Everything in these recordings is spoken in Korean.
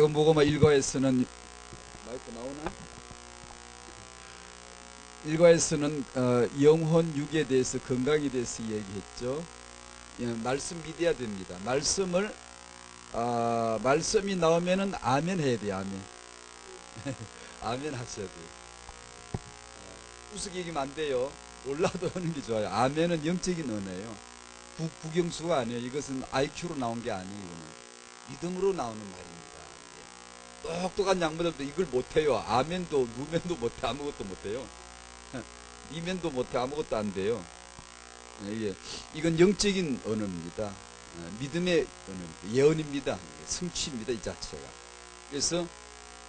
작은 복음화 1과에서는 마이크 나오나? 1과에서는 영혼, 육에 대해서, 건강에 대해서 얘기했죠. 예, 말씀 믿어야 됩니다. 말씀이 나오면은 아멘 해야 돼요. 아멘. 아멘 하셔야 돼요. 우스개기면 안 돼요. 올라도 하는 게 좋아요. 아멘은 영적인 은혜예요. 국영수가 아니에요. 이것은 IQ로 나온 게 아니에요. 믿음으로 나오는 말입니다. 똑똑한 양반들도 이걸 못해요. 아멘도 누멘도 못해. 아무것도 못해요. 이면도 못해. 아무것도 안 돼요. 이건 영적인 언어입니다. 믿음의 언어입니다. 예언입니다. 성취입니다. 이 자체가. 그래서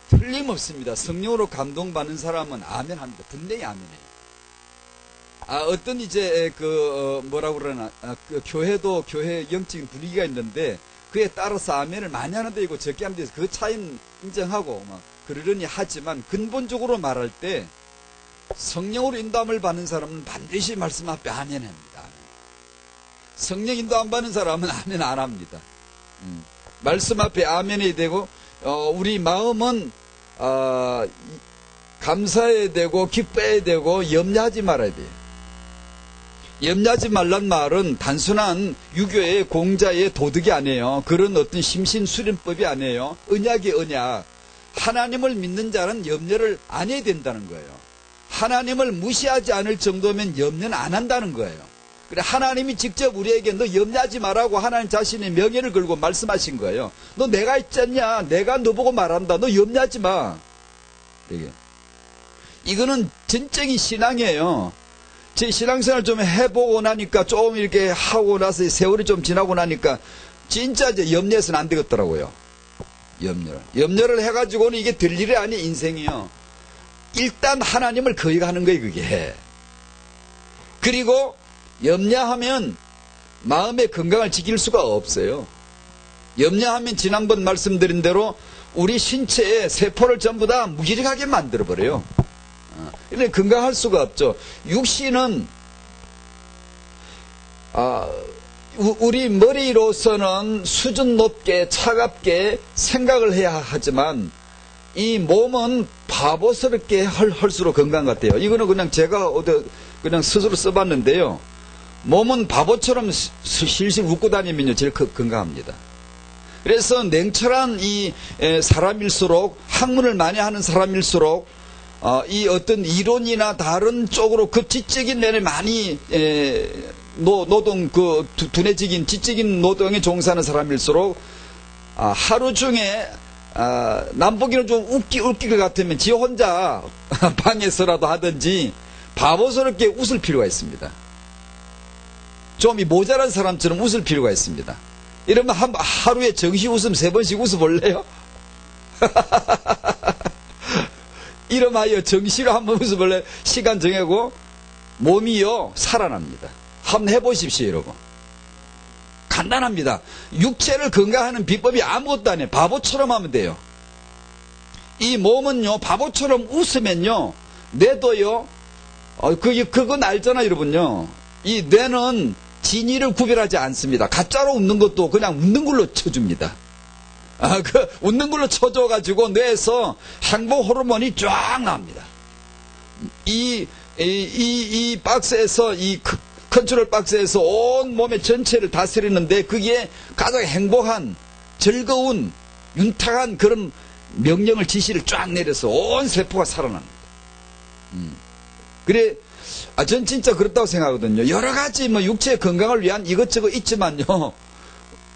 틀림없습니다. 성령으로 감동받는 사람은 아멘 합니다. 분명히 아멘해요. 어떤 뭐라고 그러나, 교회도 교회 영적인 분위기가 있는데, 그에 따라서 아멘을 많이 하는 데 있고 적게 하는 데 있어서 그 차이는 인정하고, 그러려니 하지만, 근본적으로 말할 때, 성령으로 인도함을 받는 사람은 반드시 말씀 앞에 아멘 합니다. 성령 인도 안 받는 사람은 아멘 안 합니다. 말씀 앞에 아멘이 되고, 우리 마음은, 감사해야 되고, 기뻐해야 되고, 염려하지 말아야 돼요. 염려하지 말란 말은 단순한 유교의 공자의 도덕이 아니에요. 그런 어떤 심신수련법이 아니에요. 언약이 언약. 하나님을 믿는 자는 염려를 안 해야 된다는 거예요. 하나님을 무시하지 않을 정도면 염려는 안 한다는 거예요. 그래, 하나님이 직접 우리에게 너 염려하지 말라고 하나님 자신의 명예를 걸고 말씀하신 거예요. 너 내가 있잖냐? 내가 너 보고 말한다. 너 염려하지 마. 이거는 진정인 신앙이에요. 제 신앙생활 좀 해보고 나니까 좀 이렇게 하고 나서 세월이 좀 지나고 나니까 진짜 이제 염려해서는 안 되겠더라고요. 염려를 해가지고는 이게 될 일이 아니 인생이요. 일단 하나님을 거역하는 거예요, 그게. 그리고 염려하면 마음의 건강을 지킬 수가 없어요. 염려하면 지난번 말씀드린 대로 우리 신체의 세포를 전부 다 무기력하게 만들어버려요. 이렇게 건강할 수가 없죠. 육신은 우리 머리로서는 수준 높게 차갑게 생각을 해야 하지만 이 몸은 바보스럽게 할수록 건강 같아요. 이거는 그냥 제가 그냥 스스로 써봤는데요. 몸은 바보처럼 실실 웃고 다니면요 제일 건강합니다. 그래서 냉철한 이 사람일수록 학문을 많이 하는 사람일수록 이 어떤 이론이나 다른 쪽으로 그 지적인 면에 많이 노동 두뇌적인 지적인 노동에 종사하는 사람일수록 하루 중에 남보기는 좀 웃길 것 같으면 지 혼자 방에서라도 하든지 바보스럽게 웃을 필요가 있습니다. 좀 이 모자란 사람처럼 웃을 필요가 있습니다. 이러면 하루에 정시 웃음 3번씩 웃어볼래요? 이름하여 정시로 한번 웃어볼래? 시간 정하고 몸이요 살아납니다. 한번 해보십시오 여러분. 간단합니다. 육체를 건강하는 비법이 아무것도 아니에요. 바보처럼 하면 돼요. 이 몸은요 바보처럼 웃으면요 뇌도요 그건 알잖아요 여러분요. 이 뇌는 진위를 구별하지 않습니다. 가짜로 웃는 것도 그냥 웃는 걸로 쳐줍니다. 웃는 걸로 쳐줘가지고 뇌에서 행복 호르몬이 쫙 나옵니다. 이 박스에서, 이 컨트롤 박스에서 온 몸의 전체를 다스리는데 그게 가장 행복한, 즐거운, 윤탁한 그런 명령을, 지시를 쫙 내려서 온 세포가 살아납니다. 그래, 전 진짜 그렇다고 생각하거든요. 여러 가지 육체의 건강을 위한 이것저것 있지만요.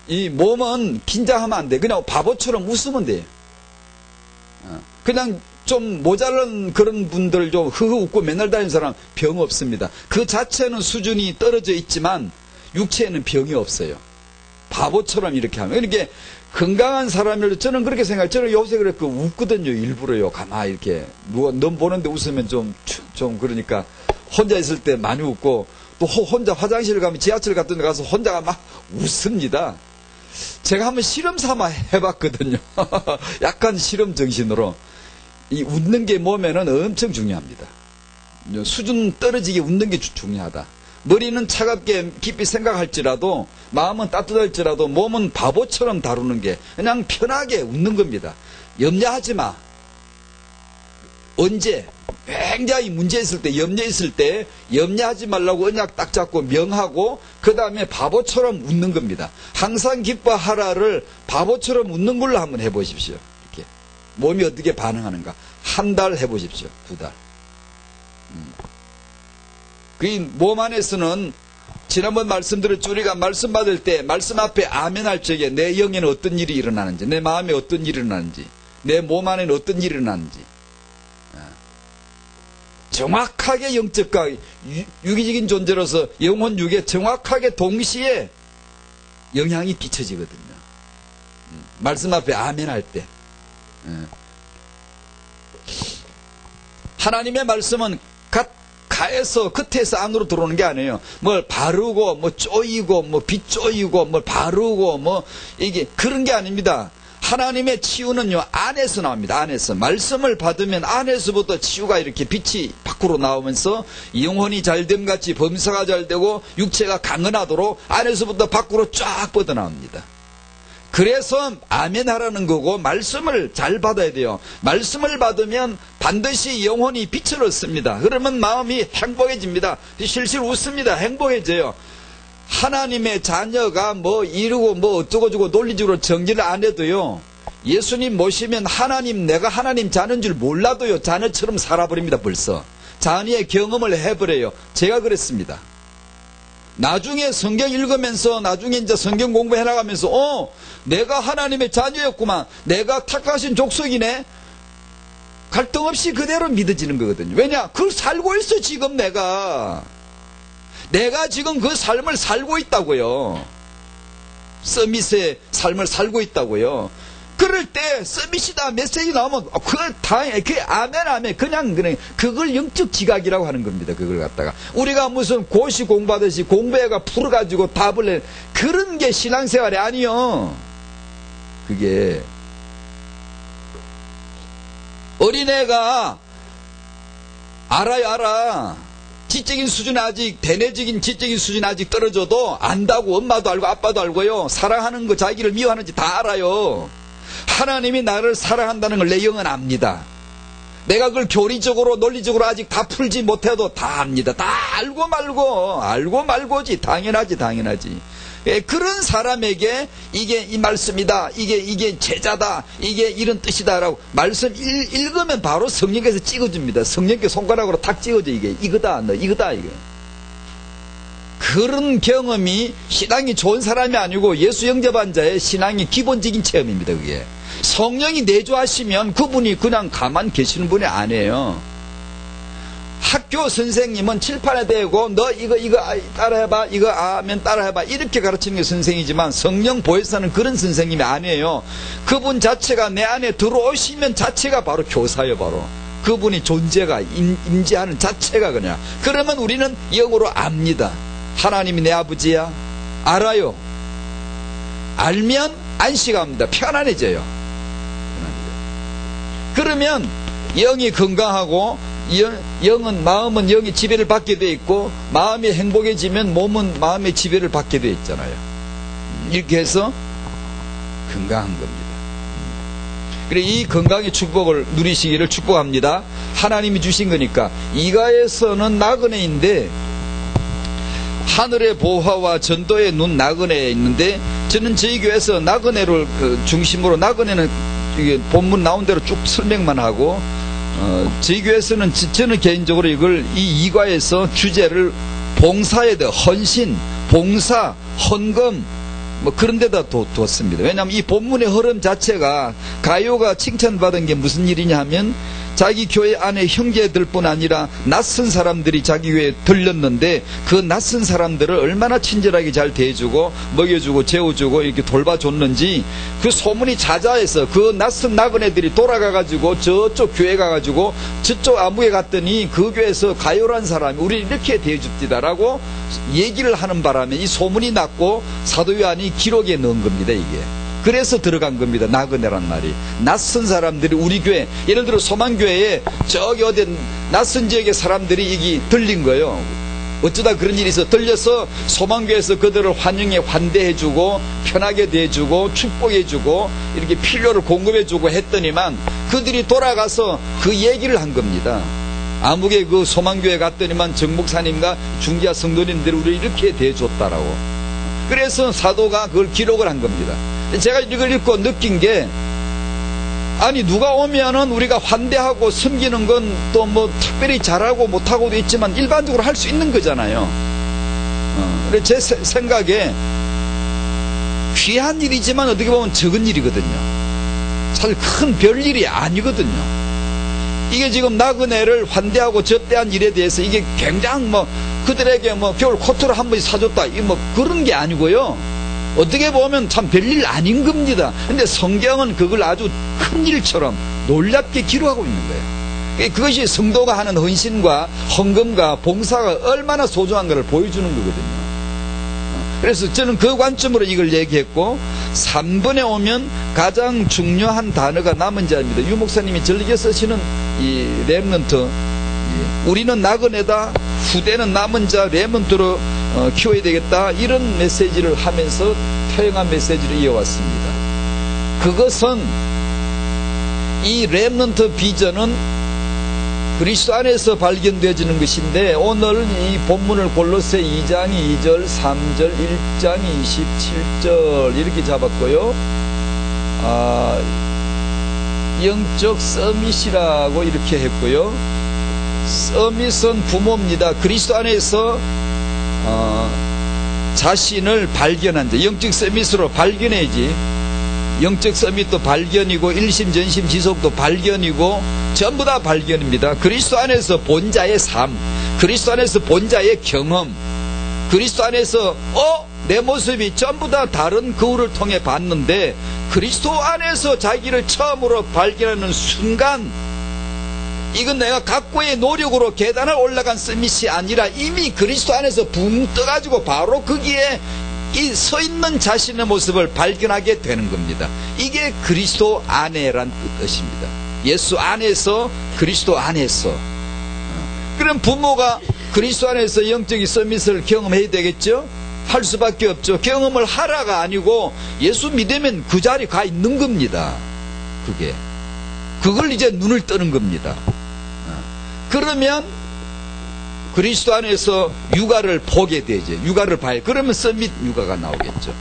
이 몸은 긴장하면 안 돼. 그냥 바보처럼 웃으면 돼요. 그냥 좀 모자란 그런 분들 좀 흐흐 웃고 맨날 다니는 사람 병 없습니다. 그 자체는 수준이 떨어져 있지만 육체에는 병이 없어요. 바보처럼 이렇게 하면. 이렇게 건강한 사람들 저는 그렇게 생각해요. 저는 요새 그렇게 웃거든요. 일부러요. 가만히 이렇게 누가 넌 보는데 웃으면 좀 그러니까 혼자 있을 때 많이 웃고 또 혼자 화장실 가면 지하철 같은 데 가서 혼자가 막 웃습니다. 제가 한번 실험 삼아 해봤거든요. 약간 실험 정신으로. 이 웃는 게 몸에는 엄청 중요합니다. 수준 떨어지게 웃는 게 중요하다. 머리는 차갑게 깊이 생각할지라도 마음은 따뜻할지라도 몸은 바보처럼 다루는 게 그냥 편하게 웃는 겁니다. 염려하지 마. 언제? 굉장히 문제 있을 때, 염려 있을 때 염려하지 말라고 언약 딱 잡고 명하고 그 다음에 바보처럼 웃는 겁니다. 항상 기뻐하라를 바보처럼 웃는 걸로 한번 해보십시오. 이렇게. 몸이 어떻게 반응하는가. 한 달 해보십시오. 2달. 그 몸 안에서는 지난번 말씀드렸죠. 우리가 말씀 받을 때 말씀 앞에 아멘 할 적에 내 영에는 어떤 일이 일어나는지, 내 마음에 어떤 일이 일어나는지, 내 몸 안에는 어떤 일이 일어나는지 정확하게 영적과 유기적인 존재로서 영혼 육에 정확하게 동시에 영향이 비춰지거든요. 말씀 앞에 아멘 할 때. 하나님의 말씀은 가에서 끝에서 안으로 들어오는 게 아니에요. 뭘 바르고 뭐 쪼이고 뭐 빗쪼이고 뭘 바르고 뭐 이게 그런 게 아닙니다. 하나님의 치유는요 안에서 나옵니다. 안에서 말씀을 받으면 안에서부터 치유가 이렇게 빛이 밖으로 나오면서 영혼이 잘됨 같이 범사가 잘되고 육체가 강건하도록 안에서부터 밖으로 쫙 뻗어나옵니다. 그래서 아멘 하라는 거고 말씀을 잘 받아야 돼요. 말씀을 받으면 반드시 영혼이 빛을 얻습니다. 그러면 마음이 행복해집니다. 실실 웃습니다. 행복해져요. 하나님의 자녀가 뭐 이루고 뭐 어쩌고저쩌고 논리적으로 정리를 안 해도요. 예수님 모시면 내가 하나님 자녀인 줄 몰라도요. 자녀처럼 살아버립니다. 벌써. 자녀의 경험을 해버려요. 제가 그랬습니다. 나중에 성경 읽으면서 나중에 이제 성경 공부해 나가면서 내가 하나님의 자녀였구만. 내가 택하신 족속이네. 갈등 없이 그대로 믿어지는 거거든요. 왜냐? 그걸 살고 있어 지금 내가 지금 그 삶을 살고 있다고요. 서밋의 삶을 살고 있다고요. 그럴 때 서밋이다 메시지 나오면 그 아멘 그냥 그걸 영적 지각이라고 하는 겁니다. 그걸 갖다가 우리가 무슨 고시 공부하듯이 공부해가 풀어가지고 답을 내 그런 게 신앙생활이 아니요. 그게 어린애가 알아. 지적인 수준 아직 대내적인 지적인 수준 아직 떨어져도 안다고 엄마도 알고 아빠도 알고요. 사랑하는 거 자기를 미워하는지 다 알아요. 하나님이 나를 사랑한다는 걸 내 영은 압니다. 내가 그걸 교리적으로 논리적으로 아직 다 풀지 못해도 다 압니다. 다 알고 말고지. 당연하지. 그런 사람에게 이게 이 말씀이다. 이게 제자다. 이게 이런 뜻이다라고 말씀 읽으면 바로 성령께서 찍어줍니다. 성령께 손가락으로 탁 찍어줘. 이거다. 너 이거다. 이거. 그런 경험이 신앙이 좋은 사람이 아니고 예수 영접한 자의 신앙의 기본적인 체험입니다. 그게. 성령이 내주하시면 그분이 그냥 가만 계시는 분이 아니에요. 학교 선생님은 칠판에 대고 너 이거 따라해봐. 이거 아멘 따라해봐. 이렇게 가르치는 게 선생이지만 성령 보혜사는 그런 선생님이 아니에요. 그분 자체가 내 안에 들어오시면 자체가 바로 교사예요. 바로. 그분이 존재가 임재하는 자체가 그냥. 그러면 우리는 영으로 압니다. 하나님이 내 아버지야. 알아요. 알면 안식합니다. 편안해져요. 그러면 영이 건강하고 마음은 영의 지배를 받게 돼 있고 마음이 행복해지면 몸은 마음의 지배를 받게 돼 있잖아요. 이렇게 해서 건강한 겁니다. 그래 이 건강의 축복을 누리시기를 축복합니다. 하나님이 주신 거니까. 이가에서는 나그네인데 하늘의 보화와 전도의 눈 나그네에 있는데 저는 저희 교회에서 나그네를 중심으로 나그네는 이게 본문 나온 대로 쭉 설명만 하고 저희 교회에서는 저는 개인적으로 이걸 이 이과에서 주제를 봉사에 대해 헌신, 봉사, 헌금 뭐 그런 데다 뒀습니다. 왜냐하면 이 본문의 흐름 자체가 가요가 칭찬받은 게 무슨 일이냐 하면 자기 교회 안에 형제들뿐 아니라 낯선 사람들이 자기 교회에 들렸는데 그 낯선 사람들을 얼마나 친절하게 잘 대해주고 먹여주고 재워주고 이렇게 돌봐줬는지 그 소문이 자자해서 그 낯선 나그네들이 돌아가가지고 저쪽 교회 가가지고 저쪽 아무에 갔더니 그 교회에서 가요란 사람이 우리 이렇게 대해줍디다라고 얘기를 하는 바람에 이 소문이 났고 사도 요한이 기록에 넣은 겁니다. 이게. 그래서 들어간 겁니다. 나그네란 말이. 낯선 사람들이 우리 교회, 예를 들어 소망교회에 저기 어디 낯선 지역의 사람들이 이게 들린 거예요. 어쩌다 그런 일이 있어 들려서 소망교회에서 그들을 환대해주고 편하게 대해주고 축복해주고 이렇게 필요를 공급해주고 했더니만 그들이 돌아가서 그 얘기를 한 겁니다. 아무개 그 소망교회 갔더니만 정목사님과 중지하 성도님들이 우리를 이렇게 대해줬다라고. 그래서 사도가 그걸 기록을 한 겁니다. 제가 이걸 읽고 느낀 게, 아니 누가 오면은 우리가 환대하고 섬기는 건 또 뭐 특별히 잘하고 못하고도 있지만 일반적으로 할 수 있는 거잖아요. 그래서 제 생각에 귀한 일이지만 어떻게 보면 적은 일이거든요. 사실 큰 별일이 아니거든요. 이게 지금 나그네를 환대하고 접대한 일에 대해서 이게 굉장히 뭐 그들에게 뭐 겨울 코트를 한 번씩 사줬다 이 뭐 그런 게 아니고요. 어떻게 보면 참 별일 아닌 겁니다. 근데 성경은 그걸 아주 큰 일처럼 놀랍게 기록하고 있는 거예요. 그것이 성도가 하는 헌신과 헌금과 봉사가 얼마나 소중한 것을 보여주는 거거든요. 그래서 저는 그 관점으로 이걸 얘기했고, 3번에 오면 가장 중요한 단어가 남은 자입니다. 유 목사님이 즐겨 쓰시는 이 렘넌트, 우리는 나그네다, 후대는 남은 자 렘넌트로 키워야 되겠다, 이런 메시지를 하면서 태영한 메시지를 이어왔습니다. 그것은 이 렘넌트 비전은 그리스도 안에서 발견되어지는 것인데, 오늘 이 본문을 골로새 2장 2절 3절 1장 27절 이렇게 잡았고요. 영적 서밋이라고 이렇게 했고요. 서밋은 부모입니다. 그리스도 안에서 자신을 발견한 자, 영적 서밋으로 발견해야지. 영적 서밋도 발견이고 일심 전심 지속도 발견이고 전부 다 발견입니다. 그리스도 안에서 본자의 삶, 그리스도 안에서 본자의 경험, 그리스도 안에서 내 모습이 전부 다 다른 거울을 통해 봤는데, 그리스도 안에서 자기를 처음으로 발견하는 순간, 이건 내가 각고의 노력으로 계단을 올라간 서밋이 아니라 이미 그리스도 안에서 붕 떠가지고 바로 거기에 이 서 있는 자신의 모습을 발견하게 되는 겁니다. 이게 그리스도 안에란 뜻입니다. 예수 안에서, 그리스도 안에서. 그럼 부모가 그리스도 안에서 영적인 서밋을 경험해야 되겠죠? 할 수밖에 없죠. 경험을 하라가 아니고 예수 믿으면 그 자리에 가 있는 겁니다. 그걸 이제 눈을 뜨는 겁니다. 그러면 그리스도 안에서 육아를 보게 되죠. 육아를 봐요. 그러면 서밋 육아가 나오겠죠.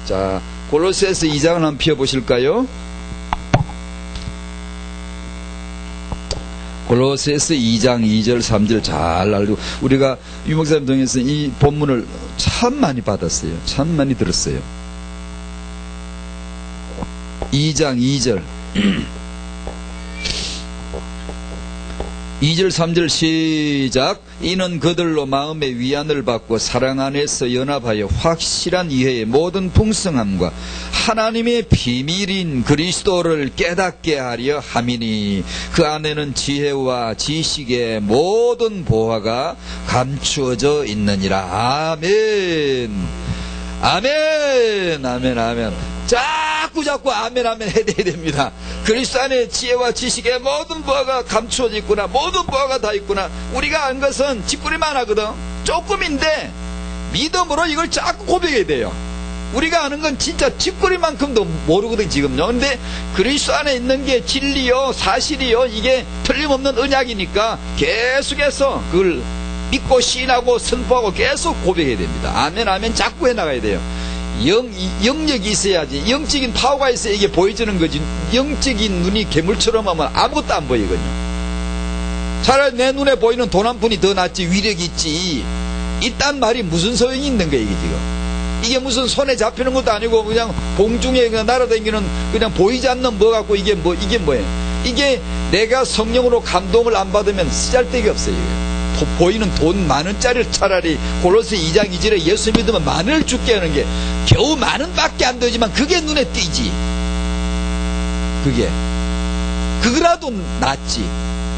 자, 골로새서 2장을 한번 펴보실까요? 골로새서 2장 2절 3절 잘 알고, 우리가 유 목사님 통해서 이 본문을 참 많이 받았어요. 참 많이 들었어요. 2장 2절 2절 3절 시작. 이는 그들로 마음의 위안을 받고 사랑 안에서 연합하여 확실한 이해의 모든 풍성함과 하나님의 비밀인 그리스도를 깨닫게 하려 함이니, 그 안에는 지혜와 지식의 모든 보화가 감추어져 있느니라. 아멘. 아멘. 아멘. 아멘. 자꾸 아멘 아멘 해야 됩니다. 그리스도 안에 지혜와 지식의 모든 보화가 감추어져 있구나. 모든 보화가 다 있구나. 우리가 안 것은 짓거리만 하거든. 조금인데 믿음으로 이걸 자꾸 고백해야 돼요. 우리가 아는 건 진짜 짓거리만큼도 모르거든 지금요. 근데 그리스도 안에 있는 게 진리요 사실이요 이게 틀림없는 언약이니까 계속해서 그걸 믿고 시인하고 선포하고 계속 고백해야 됩니다. 아멘 아멘 자꾸 해나가야 돼요. 영역이 있어야지, 영적인 파워가 있어야 이게 보여지는 거지. 영적인 눈이 괴물처럼 하면 아무것도 안 보이거든요. 차라리 내 눈에 보이는 돈 한 푼이 더 낫지, 위력이 있지, 이딴 말이 무슨 소용이 있는 거야 이게 지금. 이게 무슨 손에 잡히는 것도 아니고 그냥 공중에 날아다니는 그냥 보이지 않는 뭐 갖고 이게 뭐예요. 이게 내가 성령으로 감동을 안 받으면 쓰잘데기 없어요. 보이는 돈 만원짜리를 차라리 골로새 2장 2절에 예수 믿으면 만원을 죽게 하는 게 겨우 만원밖에 안 되지만 그게 눈에 띄지. 그거라도 낫지.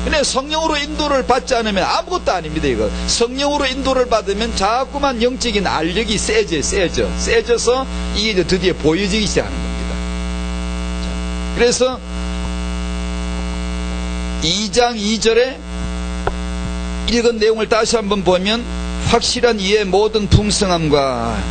근데 성령으로 인도를 받지 않으면 아무것도 아닙니다. 이거 성령으로 인도를 받으면 자꾸만 영적인 알력이 세져서 이게 이제 드디어 보여지기 시작하는 겁니다. 자, 그래서 2장 2절에 읽은 내용을 다시 한번 보면, 확실한 이해의 모든 풍성함과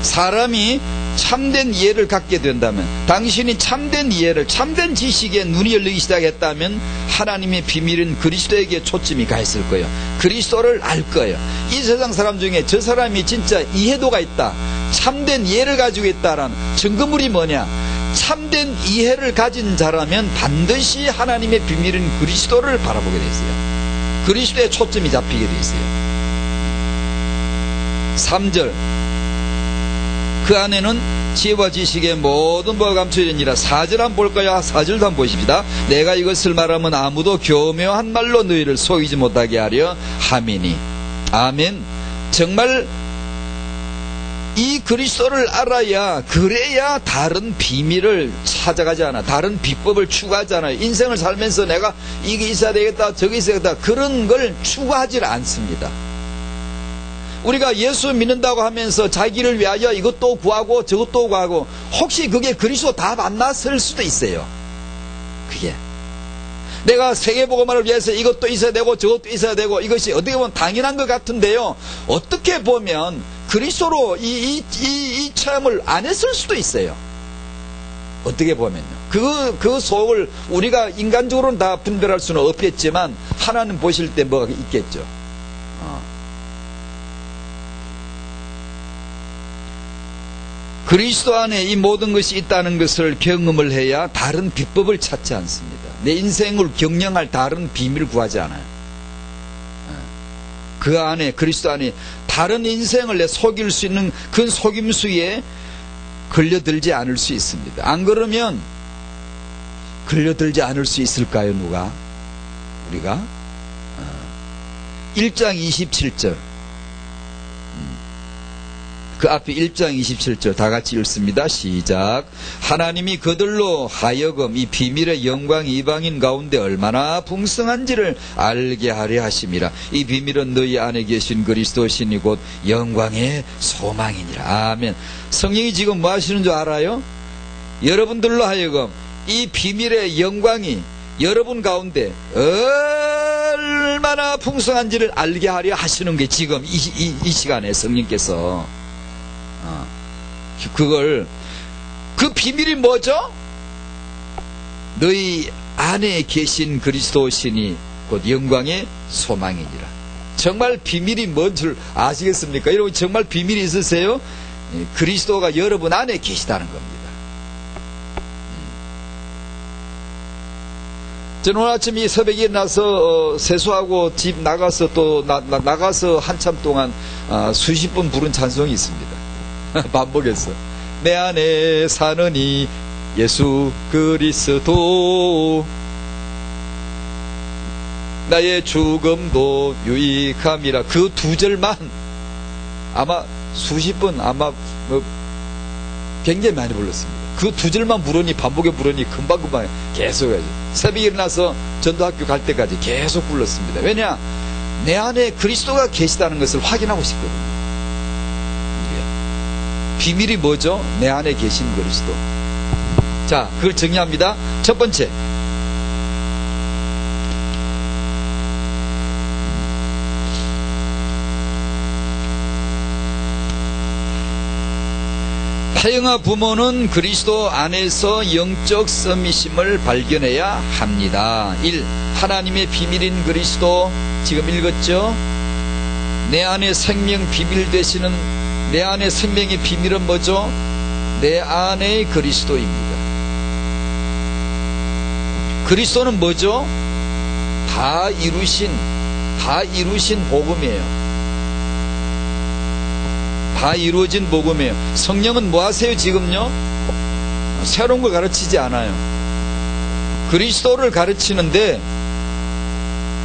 사람이 참된 이해를 갖게 된다면, 당신이 참된 이해를, 참된 지식에 눈이 열리기 시작했다면 하나님의 비밀은 그리스도에게 초점이 가 있을 거예요. 그리스도를 알 거예요. 이 세상 사람 중에 저 사람이 진짜 이해도가 있다, 참된 이해를 가지고 있다라는 증거물이 뭐냐? 참된 이해를 가진 자라면 반드시 하나님의 비밀은 그리스도를 바라보게 돼 있어요. 그리스도에 초점이 잡히게 돼 있어요. 3절, 그 안에는 지혜와 지식의 모든 바가 감춰있느니라. 4절 한번 볼까요? 4절도 한번 보십시다. 내가 이것을 말하면 아무도 교묘한 말로 너희를 속이지 못하게 하려 함이니. 아멘. 정말 이 그리스도를 알아야, 그래야 다른 비밀을 찾아가지 않아, 다른 비법을 추구하지 않아요. 인생을 살면서 내가 이게 있어야 되겠다, 저게 있어야 되겠다, 그런 걸 추구하지 않습니다. 우리가 예수 믿는다고 하면서 자기를 위하여 이것도 구하고 저것도 구하고, 혹시 그게 그리스도 다 만났을 수도 있어요. 그게 내가 세계복음화를 위해서 이것도 있어야 되고 저것도 있어야 되고, 이것이 어떻게 보면 당연한 것 같은데요, 어떻게 보면 그리스도로 이 체험을 안 했을 수도 있어요. 어떻게 보면요. 그 속을 우리가 인간적으로는 다 분별할 수는 없겠지만 하나님 보실 때 뭐가 있겠죠. 그리스도 안에 이 모든 것이 있다는 것을 경험을 해야 다른 비법을 찾지 않습니다. 내 인생을 경영할 다른 비밀을 구하지 않아요. 그 안에, 그리스도 안에 다른 인생을 내 속일 수 있는 그 속임수에 걸려들지 않을 수 있습니다. 안 그러면 걸려들지 않을 수 있을까요? 누가? 우리가? 1장 27절, 그 앞에 1장 27절 다 같이 읽습니다. 시작. 하나님이 그들로 하여금 이 비밀의 영광이 이방인 가운데 얼마나 풍성한지를 알게 하려 하심이라. 이 비밀은 너희 안에 계신 그리스도시니 곧 영광의 소망이니라. 아멘. 성령이 지금 뭐 하시는 줄 알아요? 여러분들로 하여금 이 비밀의 영광이 여러분 가운데 얼마나 풍성한지를 알게 하려 하시는 게 지금 이 시간에 성령께서 그 비밀이 뭐죠? 너희 안에 계신 그리스도시니 곧 영광의 소망이니라. 정말 비밀이 뭔 줄 아시겠습니까? 여러분 정말 비밀이 있으세요? 그리스도가 여러분 안에 계시다는 겁니다. 저는 오늘 아침 이 새벽에 일어나서 세수하고 집 나가서 또 나가서 한참 동안 수십 번 부른 찬송이 있습니다. 반복했어. 내 안에 사느니 예수 그리스도, 나의 죽음도 유익함이라. 그 두 절만 아마 수십 번, 아마 굉장히 많이 불렀습니다. 그 두 절만 부르니, 반복해 부르니 금방금방 계속 해야죠. 새벽에 일어나서 전도학교 갈 때까지 계속 불렀습니다. 왜냐? 내 안에 그리스도가 계시다는 것을 확인하고 싶거든요. 비밀이 뭐죠? 내 안에 계신 그리스도. 자, 그걸 정리합니다. 첫 번째, 태영아 부모는 그리스도 안에서 영적 썸이심을 발견해야 합니다. 1. 하나님의 비밀인 그리스도, 지금 읽었죠? 내 안에 생명 비밀 되시는, 내 안에 생명의 비밀은 뭐죠? 내 안에 그리스도입니다. 그리스도는 뭐죠? 다 이루신 복음이에요. 다 이루어진 복음이에요. 성령은 뭐 하세요 지금요? 새로운 걸 가르치지 않아요. 그리스도를 가르치는데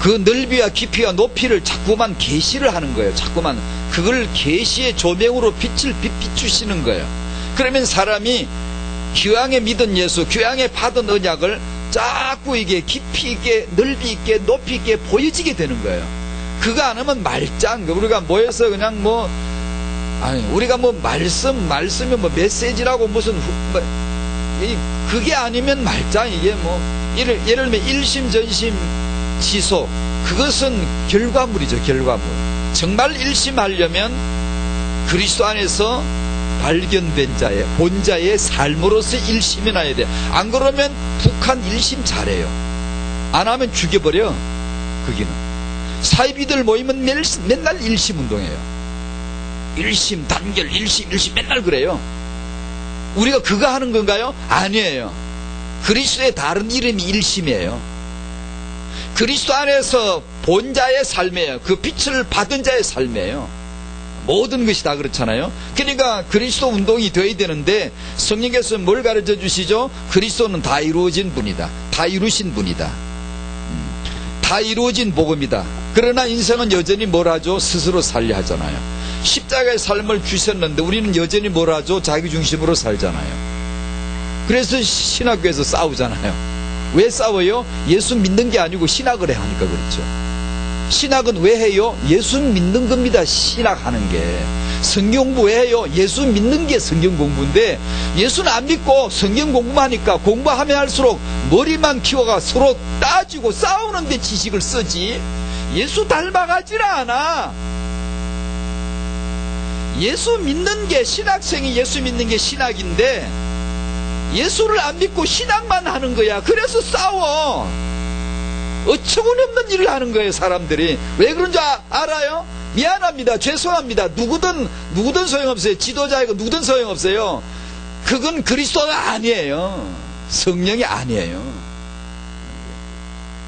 그 넓이와 깊이와 높이를 자꾸만 계시를 하는 거예요. 자꾸만 그걸 계시의 조명으로 빛을 비추시는 거예요. 그러면 사람이 교양에 믿은 예수, 교양에 받은 언약을 자꾸 이게 깊이 있게, 넓이 있게, 높이 있게 보여지게 되는 거예요. 그거 안 하면 말짱. 우리가 모여서 그냥 우리가 말씀이 메시지라고 무슨 그게 아니면 말짱. 이게 예를 들면 일심 전심 지소, 그것은 결과물이죠. 결과물. 정말 일심하려면 그리스도 안에서 발견된 자의 본자의 삶으로서 일심이 나야 돼. 안 그러면 북한 일심 잘해요. 안 하면 죽여버려. 거기는 사이비들 모이면 맨날 일심 운동해요. 일심 단결 일심 맨날 그래요. 우리가 그거 하는 건가요? 아니에요. 그리스도의 다른 이름이 일심이에요. 그리스도 안에서 본자의 삶이에요. 그 빛을 받은 자의 삶이에요. 모든 것이 다 그렇잖아요. 그러니까 그리스도 운동이 되어야 되는데 성령께서 뭘 가르쳐 주시죠? 그리스도는 다 이루어진 분이다. 다 이루신 분이다. 다 이루어진 복음이다. 그러나 인생은 여전히 뭘 하죠? 스스로 살려 하잖아요. 십자가의 삶을 주셨는데 우리는 여전히 뭘 하죠? 자기 중심으로 살잖아요. 그래서 신학교에서 싸우잖아요. 왜 싸워요? 예수 믿는 게 아니고 신학을 해 하니까 그렇죠. 신학은 왜 해요? 예수 믿는 겁니다. 신학하는 게. 성경 공부 왜 해요? 예수 믿는 게 성경 공부인데 예수는 안 믿고 성경 공부만 하니까 공부하면 할수록 머리만 키워가 서로 따지고 싸우는데 지식을 쓰지 예수 닮아가질 않아. 예수 믿는 게 신학생이 예수 믿는 게 신학인데 예수를 안 믿고 신학만 하는 거야. 그래서 싸워. 어처구니없는 일을 하는 거예요. 사람들이. 왜 그런 줄 알아요? 미안합니다. 죄송합니다. 누구든 소용없어요. 지도자이고 누구든 소용없어요. 그건 그리스도가 아니에요. 성령이 아니에요.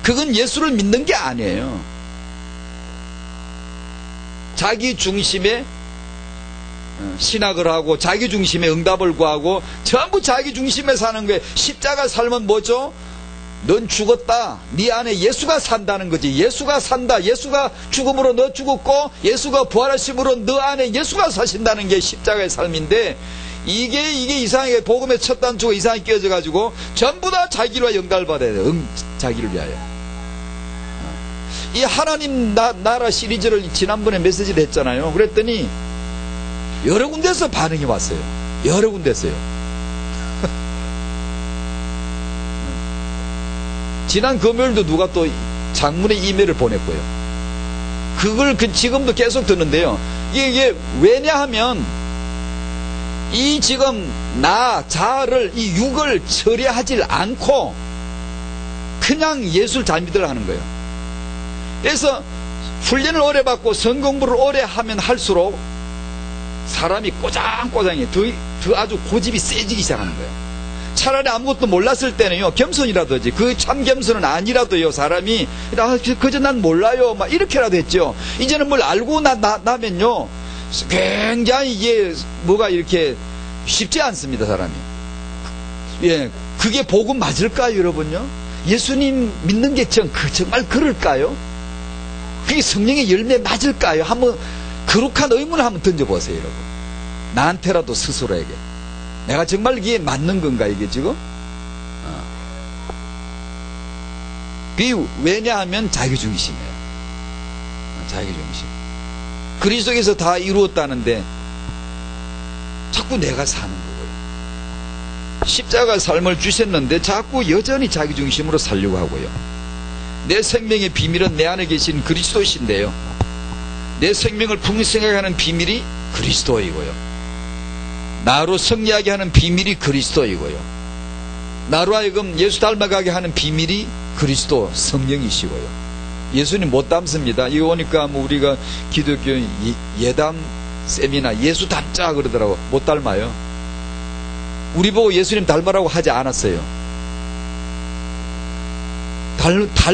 그건 예수를 믿는 게 아니에요. 자기 중심에 신학을 하고 자기 중심에 응답을 구하고 전부 자기 중심에 사는 거예요. 십자가 삶은 뭐죠? 넌 죽었다. 네 안에 예수가 산다는 거지. 예수가 산다. 예수가 죽음으로 너 죽었고 예수가 부활하심으로 너 안에 예수가 사신다는 게 십자가의 삶인데 이게 이상하게 복음의 첫 단추가 이상하게 끼어져 가지고 전부 다 자기를 위하여 응답을 받아야 돼요. 자기를 위하여. 이 하나님 나라 시리즈를 지난번에 메시지를 했잖아요. 그랬더니 여러 군데서 반응이 왔어요. 여러 군데서요. 지난 금요일도 누가 또 장문의 이메일을 보냈고요. 그걸 지금도 계속 듣는데요. 이게 왜냐하면 이 지금 자아를 이 육을 처리하지 않고 그냥 예수를 잘 믿으려 하는 거예요. 그래서 훈련을 오래 받고 성공부를 오래 하면 할수록 사람이 꼬장꼬장해. 더 아주 고집이 세지기 시작하는 거예요. 차라리 아무것도 몰랐을 때는요, 겸손이라도 하지. 그 참 겸손은 아니라도요, 사람이, 그저 난 몰라요. 막 이렇게라도 했죠. 이제는 뭘 알고 나면요, 굉장히 이게 뭐가 이렇게 쉽지 않습니다, 사람이. 예, 그게 복음 맞을까요, 여러분요? 예수님 믿는 게 정말 그럴까요? 그게 성령의 열매 맞을까요? 한번, 거룩한 의문을 한번 던져보세요, 여러분. 나한테라도 스스로에게. 내가 정말 이게 맞는 건가, 이게 지금? 그게 왜냐하면 자기중심이에요. 자기중심. 그리스도에서 다 이루었다는데 자꾸 내가 사는 거고요. 십자가 삶을 주셨는데 자꾸 여전히 자기중심으로 살려고 하고요. 내 생명의 비밀은 내 안에 계신 그리스도이신데요. 내 생명을 풍성하게 하는 비밀이 그리스도이고요. 나로 승리하게 하는 비밀이 그리스도이고요. 나로 하여금 예수 닮아가게 하는 비밀이 그리스도 성령이시고요. 예수님 못 닮습니다. 이거 오니까 뭐 우리가 기독교 예담 세미나 예수 닮자 그러더라고. 못 닮아요. 우리 보고 예수님 닮으라고 하지 않았어요.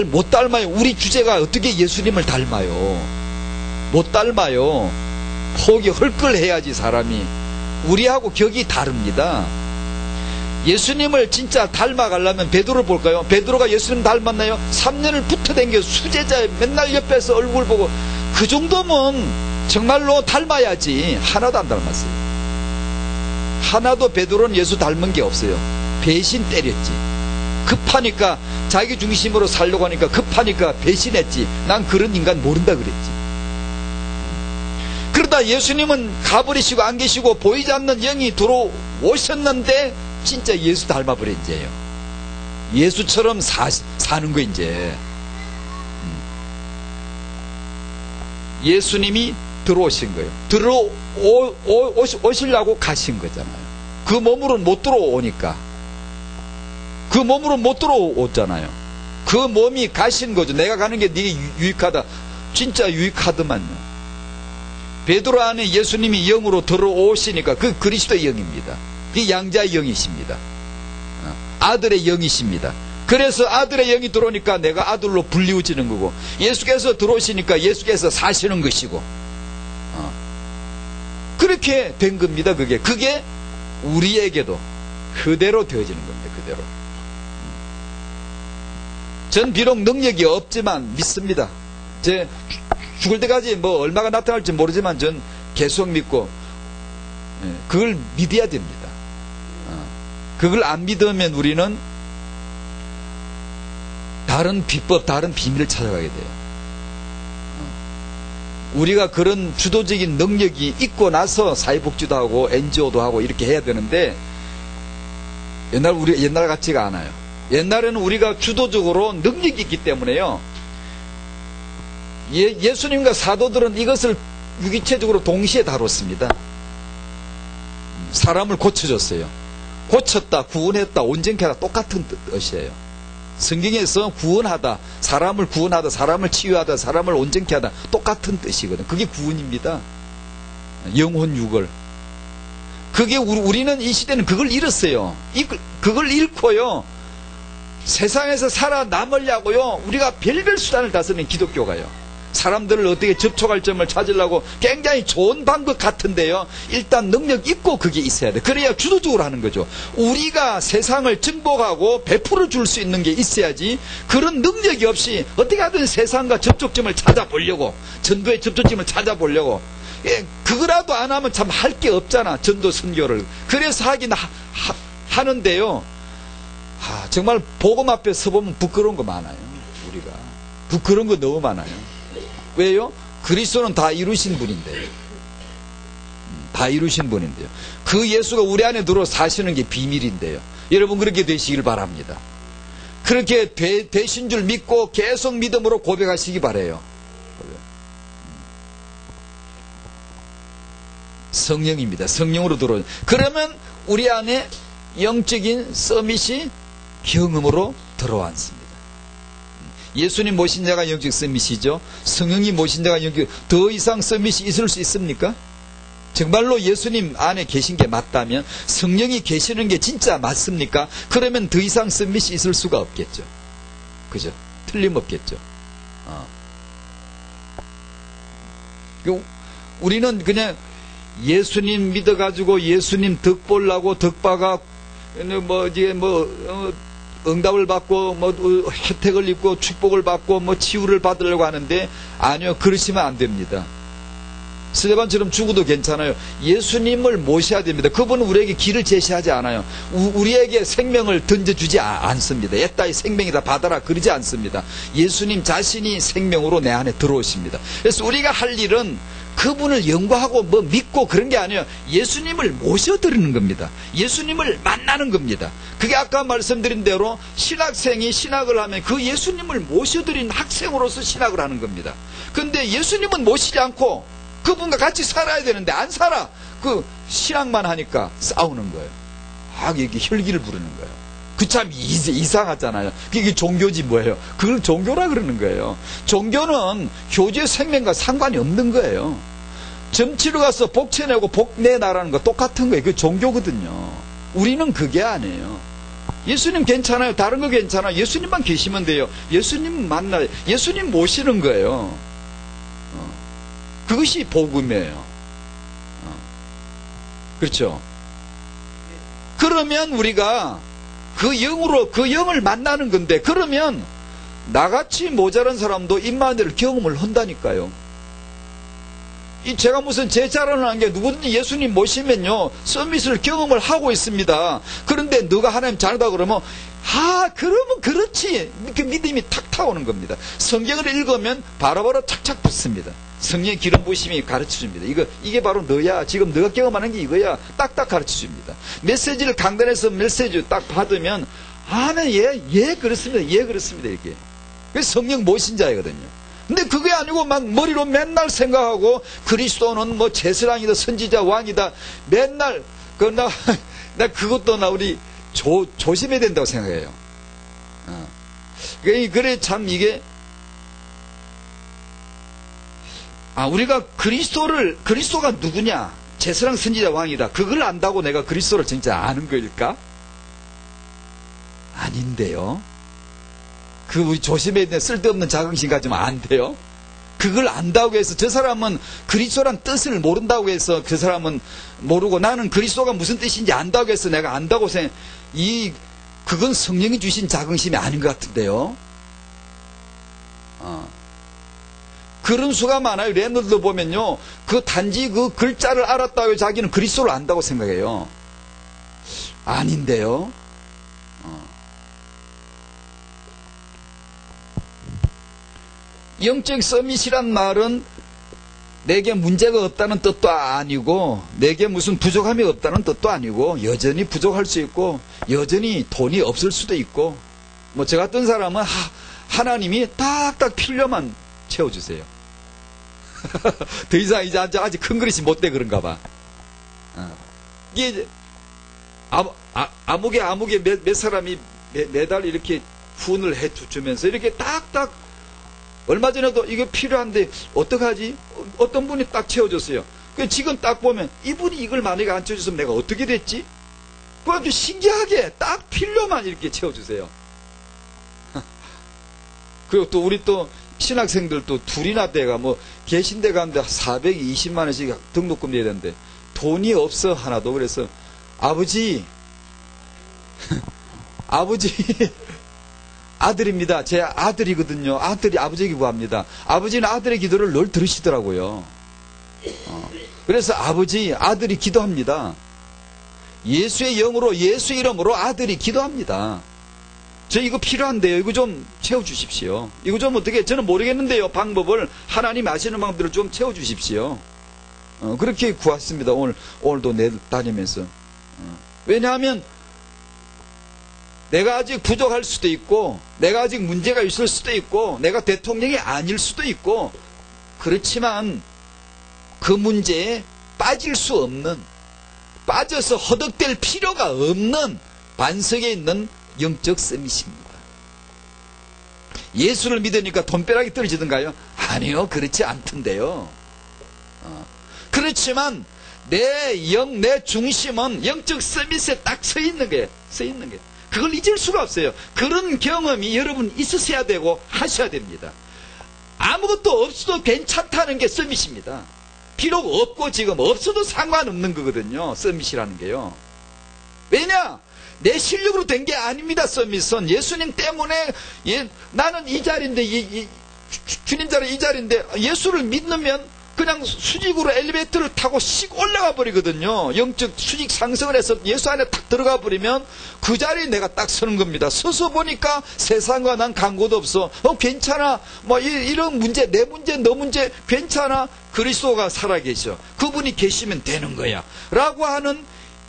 못 닮아요. 우리 주제가 어떻게 예수님을 닮아요? 못 닮아요. 폭이 헐끌해야지 사람이. 우리하고 격이 다릅니다. 예수님을 진짜 닮아가려면 베드로를 볼까요? 베드로가 예수님 닮았나요? 3년을 붙어댕겨 수제자에 맨날 옆에서 얼굴 보고 그 정도면 정말로 닮아야지. 하나도 안 닮았어요. 하나도 베드로는 예수 닮은 게 없어요. 배신 때렸지. 급하니까 자기 중심으로 살려고 하니까 급하니까 배신했지. 난 그런 인간 모른다 그랬지. 그러다 예수님은 가버리시고 안 계시고 보이지 않는 영이 들어오셨는데 진짜 예수 닮아버린 이제요. 예수처럼 사는 거 이제. 예수님이 들어오신 거예요. 들어오시려고 가신 거잖아요. 그 몸으로 못 들어오니까. 그 몸으로 못 들어오잖아요. 그 몸이 가신 거죠. 내가 가는 게 네게 유익하다. 진짜 유익하더만요. 베드로 안에 예수님이 영으로 들어오시니까 그 그리스도의 영입니다. 그 양자의 영이십니다. 아들의 영이십니다. 그래서 아들의 영이 들어오니까 내가 아들로 불리워지는 거고, 예수께서 들어오시니까 예수께서 사시는 것이고, 그렇게 된 겁니다. 그게 우리에게도 그대로 되어지는 겁니다. 그대로. 전 비록 능력이 없지만 믿습니다. 제 죽을 때까지 뭐 얼마가 나타날지 모르지만 전 계속 믿고, 그걸 믿어야 됩니다. 그걸 안 믿으면 우리는 다른 비법, 다른 비밀을 찾아가게 돼요. 우리가 그런 주도적인 능력이 있고 나서 사회복지도 하고 NGO도 하고 이렇게 해야 되는데, 옛날 같지가 않아요. 옛날에는 우리가 주도적으로 능력이 있기 때문에요. 예수님과 사도들은 이것을 유기체적으로 동시에 다뤘습니다. 사람을 고쳐줬어요. 고쳤다, 구원했다, 온전케 하다 똑같은 뜻이에요. 성경에서 구원하다, 사람을 구원하다, 사람을 치유하다, 사람을 온전케 하다 똑같은 뜻이거든요. 그게 구원입니다. 영혼 육을. 그게 우리는 이 시대는 그걸 잃었어요. 그걸 잃고요, 세상에서 살아남으려고요, 우리가 별별 수단을 다 쓰는 기독교가요. 사람들을 어떻게 접촉할 점을 찾으려고 굉장히 좋은 방법 같은데요, 일단 능력 있고 그게 있어야 돼. 그래야 주도적으로 하는 거죠. 우리가 세상을 정복하고 베풀어 줄 수 있는 게 있어야지, 그런 능력이 없이 어떻게 하든 세상과 접촉점을 찾아보려고, 전도의 접촉점을 찾아보려고, 그거라도 안 하면 참 할 게 없잖아, 전도 선교를. 그래서 하긴 하는데요, 정말 복음 앞에 서보면 부끄러운 거 많아요. 우리가 부끄러운 거 너무 많아요. 왜요? 그리스도는 다 이루신 분인데요. 다 이루신 분인데요. 그 예수가 우리 안에 들어 사시는 게 비밀인데요. 여러분 그렇게 되시길 바랍니다. 그렇게 되신 줄 믿고 계속 믿음으로 고백하시기 바라요. 성령입니다. 성령으로 들어오는. 그러면 우리 안에 영적인 서밋이 경험으로 들어왔습니다. 예수님 모신 자가 영적 서밋이죠. 성령이 모신 자가 영적, 더 이상 서밋이 있을 수 있습니까? 정말로 예수님 안에 계신 게 맞다면, 성령이 계시는 게 진짜 맞습니까? 그러면 더 이상 서밋이 있을 수가 없겠죠. 그죠? 틀림없겠죠. 우리는 그냥 예수님 믿어가지고 예수님 덕 보려고 덕바가 응답을 받고 혜택을 입고 축복을 받고 치유를 받으려고 하는데, 아니요, 그러시면 안 됩니다. 스데반처럼 죽어도 괜찮아요. 예수님을 모셔야 됩니다. 그분은 우리에게 길을 제시하지 않아요. 우리에게 생명을 던져주지 않습니다. 옛다이 생명이다 받아라 그러지 않습니다. 예수님 자신이 생명으로 내 안에 들어오십니다. 그래서 우리가 할 일은 그분을 연구하고 믿고 그런 게 아니에요. 예수님을 모셔드리는 겁니다. 예수님을 만나는 겁니다. 그게 아까 말씀드린 대로 신학생이 신학을 하면 그 예수님을 모셔드린 학생으로서 신학을 하는 겁니다. 근데 예수님은 모시지 않고 그분과 같이 살아야 되는데 안 살아. 그 신학만 하니까 싸우는 거예요. 이게 혈기를 부르는 거예요. 그 참 이상하잖아요. 그게 종교지 뭐예요. 그걸 종교라 그러는 거예요. 종교는 교주의 생명과 상관이 없는 거예요. 점치러 가서 복채내고 복내나라는 거 똑같은 거예요. 그게 종교거든요. 우리는 그게 아니에요. 예수님 괜찮아요. 다른 거 괜찮아요. 예수님만 계시면 돼요. 예수님 만나요. 예수님 모시는 거예요. 그것이 복음이에요. 그렇죠? 그러면 우리가 그 영으로 그 영을 만나는 건데, 그러면 나같이 모자란 사람도 임마누엘 경험을 한다니까요. 제가 무슨 제 자랑을 한 게, 누구든지 예수님 모시면요 서밋을 경험을 하고 있습니다. 그런데 너가 하나님 잘하다 그러면 그러면 그렇지, 그 믿음이 탁 타오는 겁니다. 성경을 읽으면 바로바로 착착 붙습니다. 성령의 기름 부으심이 가르쳐줍니다. 이게 바로 너야. 지금 너가 경험하는 게 이거야. 딱딱 가르쳐줍니다. 메시지를 강단에서 메시지 딱 받으면 예 그렇습니다. 예 그렇습니다. 이게. 그래서 성령 모신 자이거든요. 근데 그게 아니고 막 머리로 맨날 생각하고 그리스도는 뭐 제사장이다, 선지자, 왕이다. 맨날 나 그것도 우리 조심해야 된다고 생각해요. 그래 참 이게 우리가 그리스도가 누구냐? 제사장, 선지자, 왕이다. 그걸 안다고 내가 그리스도를 진짜 아는 거일까? 아닌데요. 우리 조심해야 돼. 쓸데없는 자긍심 가지면 안 돼요. 그걸 안다고 해서 저 사람은 그리스도란 뜻을 모른다고 해서 그 사람은 모르고 나는 그리스도가 무슨 뜻인지 안다고 해서 내가 안다고 그건 성령이 주신 자긍심이 아닌 것 같은데요. 그런 수가 많아요. 랩너들도 보면요. 단지 그 글자를 알았다고 해서 자기는 그리스도를 안다고 생각해요. 아닌데요. 영적 서밋이란 말은 내게 문제가 없다는 뜻도 아니고 내게 무슨 부족함이 없다는 뜻도 아니고 여전히 부족할 수 있고 여전히 돈이 없을 수도 있고 뭐 저 같은 사람은 하나님이 딱딱 필요만 채워주세요. 더 이상 이제 아직 큰 그릇이 못 돼 그런가 봐. 이게 아무개 몇 사람이 매달 이렇게 후원을 해주면서 이렇게 딱딱 얼마 전에도 이게 필요한데 어떡하지? 어떤 분이 딱 채워줬어요. 지금 딱 보면 이분이 이걸 만약에 안 채워줬으면 내가 어떻게 됐지? 그 아주 신기하게 딱 필요만 이렇게 채워주세요. 그리고 또 우리 또 신학생들 또 둘이나 돼가 뭐 계신데 가는데 420만 원씩 등록금 내야 되는데 돈이 없어 하나도. 그래서 아버지 아들입니다. 제 아들이거든요. 아들이 아버지에게 구합니다. 아버지는 아들의 기도를 늘 들으시더라고요. 그래서 아들이 기도합니다. 예수의 영으로 예수 이름으로 아들이 기도합니다. 저 이거 필요한데요. 이거 좀 채워주십시오. 이거 좀 어떻게 저는 모르겠는데요. 방법을 하나님 아시는 방법들을 좀 채워주십시오. 그렇게 구했습니다. 오늘도 다니면서. 왜냐하면 내가 아직 부족할 수도 있고 내가 아직 문제가 있을 수도 있고 내가 대통령이 아닐 수도 있고 그렇지만 그 문제에 빠질 수 없는 빠져서 허덕댈 필요가 없는 반석에 있는 영적 서밋입니다. 예수를 믿으니까 돈벼락이 떨어지던가요? 아니요, 그렇지 않던데요. 그렇지만 내 중심은 영적 서밋에 딱 서 있는 거예요. 그걸 잊을 수가 없어요. 그런 경험이 여러분 있으셔야 되고 하셔야 됩니다. 아무것도 없어도 괜찮다는 게 서밋입니다. 비록 없고 지금 없어도 상관없는 거거든요. 서밋이라는 게요. 왜냐? 내 실력으로 된 게 아닙니다. 서밋은 예수님 때문에 나는 이 자리인데 주님 자리 이 자리인데 예수를 믿으면 그냥 수직으로 엘리베이터를 타고 씩 올라가 버리거든요. 영적 수직 상승을 해서 예수 안에 딱 들어가 버리면 그 자리에 내가 딱 서는 겁니다. 서서 보니까 세상과 난 간고도 없어. 괜찮아. 뭐 이런 문제, 내 문제, 너 문제 괜찮아. 그리스도가 살아계셔. 그분이 계시면 되는 거야. 라고 하는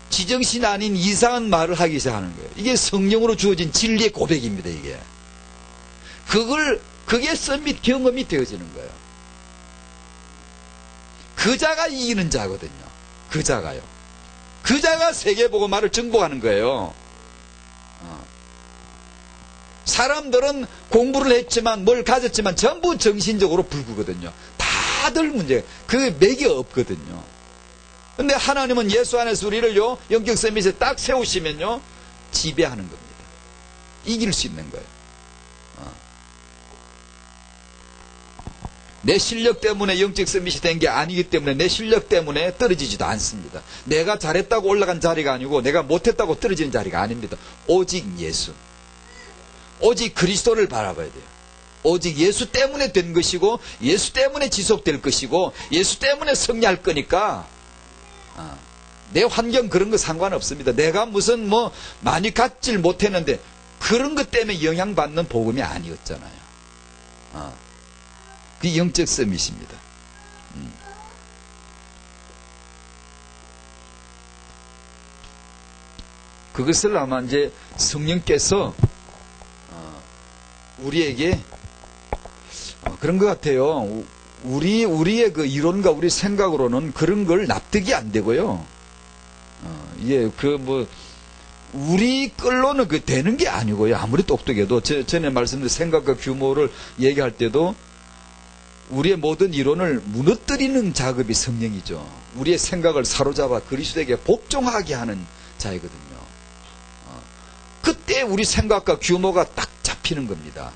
지정신 아닌 이상한 말을 하기 시작하는 거예요. 이게 성령으로 주어진 진리의 고백입니다. 이게. 그게 서밋 경험이 되어지는 거예요. 그 자가 이기는 자거든요. 그 자가요. 그 자가 세계복음화를 정복하는 거예요. 사람들은 공부를 했지만 뭘 가졌지만 전부 정신적으로 불구거든요. 다들 그 맥이 없거든요. 근데 하나님은 예수 안에서 우리를요 영적 서밋에 딱 세우시면요 지배하는 겁니다. 이길 수 있는 거예요. 내 실력 때문에 영적 서밋이 된 게 아니기 때문에 내 실력 때문에 떨어지지도 않습니다. 내가 잘했다고 올라간 자리가 아니고 내가 못했다고 떨어지는 자리가 아닙니다. 오직 예수, 오직 그리스도를 바라봐야 돼요. 오직 예수 때문에 된 것이고 예수 때문에 지속될 것이고 예수 때문에 승리할 거니까 내 환경 그런 거 상관없습니다. 내가 무슨 많이 갖질 못했는데 그런 것 때문에 영향받는 복음이 아니었잖아요. 그 영적 서밋입니다. 그것을 아마 이제 성령께서 우리에게 그런 것 같아요. 우리의 그 이론과 우리 생각으로는 그런 걸 납득이 안 되고요. 우리 끌로는 그 되는 게 아니고요. 아무리 똑똑해도, 전에 말씀드린 생각과 규모를 얘기할 때도 우리의 모든 이론을 무너뜨리는 작업이 성령이죠. 우리의 생각을 사로잡아 그리스도에게 복종하게 하는 자이거든요. 그때 우리 생각과 규모가 딱 잡히는 겁니다.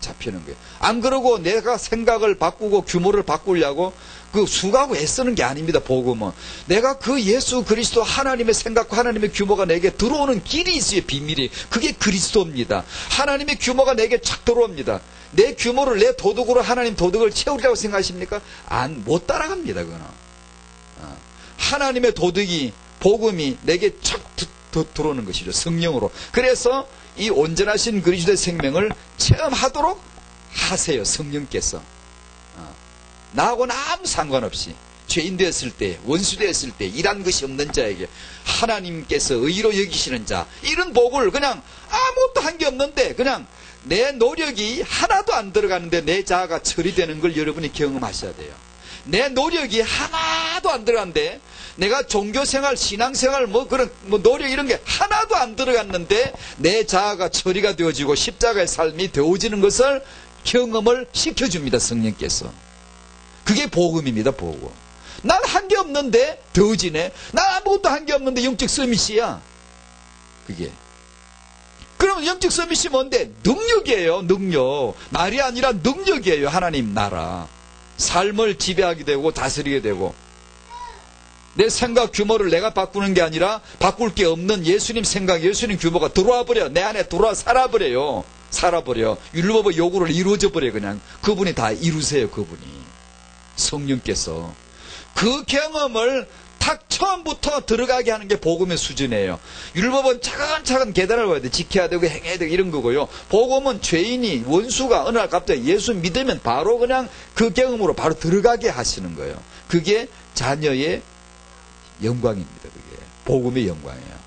잡히는 거예요. 안 그러고 내가 생각을 바꾸고 규모를 바꾸려고 그 수고하고 애쓰는 게 아닙니다. 복음은 내가 그 예수 그리스도 하나님의 생각과 하나님의 규모가 내게 들어오는 길이 있어요. 비밀이. 그게 그리스도입니다. 하나님의 규모가 내게 착 들어옵니다. 내 규모를 내 도덕으로 하나님 도덕을 채우리라고 생각하십니까? 못 따라갑니다. 그거는. 하나님의 도덕이 복음이 내게 착 들어오는 것이죠. 성령으로. 그래서 이 온전하신 그리스도의 생명을 체험하도록 하세요. 성령께서. 나하고는 아무 상관없이 죄인 되었을 때, 원수 되었을 때, 일한 것이 없는 자에게 하나님께서 의로 여기시는 자, 이런 복을 그냥 아무것도 한 게 없는데 그냥 내 노력이 하나도 안 들어가는데 내 자아가 처리되는 걸 여러분이 경험하셔야 돼요. 내 노력이 하나도 안 들어간데 내가 종교생활, 신앙생활, 노력 이런 게 하나도 안 들어갔는데 내 자아가 처리가 되어지고 십자가의 삶이 되어지는 것을 경험을 시켜줍니다. 성령께서. 그게 복음입니다. 복음. 난 한 게 없는데 되어지네. 난 아무것도 한 게 없는데 영적 서밋이야. 그게. 그럼 영적 서밋이 뭔데? 능력이에요. 능력. 말이 아니라 능력이에요. 하나님 나라. 삶을 지배하게 되고 다스리게 되고. 내 생각 규모를 내가 바꾸는 게 아니라 바꿀 게 없는 예수님 생각, 예수님 규모가 들어와 버려. 내 안에 들어와 살아버려요. 살아버려. 율법의 요구를 이루어져 버려. 그냥 그분이 다 이루세요. 그분이. 성령께서. 그 경험을 탁 처음부터 들어가게 하는 게 복음의 수준이에요. 율법은 차근차근 계단을 봐야 돼. 지켜야 되고 행해야 되고 이런 거고요. 복음은 죄인이 원수가 어느 날 갑자기 예수 믿으면 바로 그냥 그 경험으로 바로 들어가게 하시는 거예요. 그게 자녀의 영광입니다. 그게 복음의 영광이에요.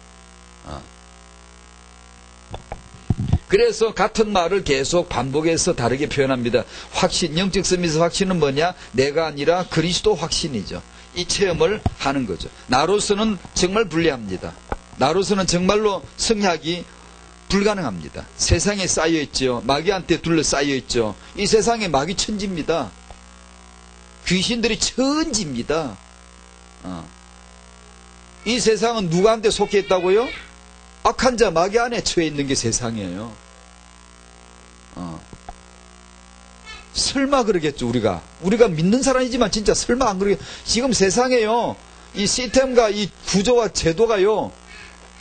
그래서 같은 말을 계속 반복해서 다르게 표현합니다. 확신, 영적 서밋의 확신은 뭐냐? 내가 아니라 그리스도 확신이죠. 이 체험을 하는 거죠. 나로서는 정말 불리합니다. 나로서는 정말로 성약이 불가능합니다. 세상에 쌓여있죠. 마귀한테 둘러싸여있죠. 이 세상에 마귀 천지입니다. 귀신들이 천지입니다. 이 세상은 누구한테 속해 있다고요? 악한 자 마귀 안에 처해 있는 게 세상이에요. 설마 그러겠죠. 우리가 믿는 사람이지만 진짜 설마 안 그러겠죠. 지금 세상에요, 이 시스템과 이 구조와 제도가요,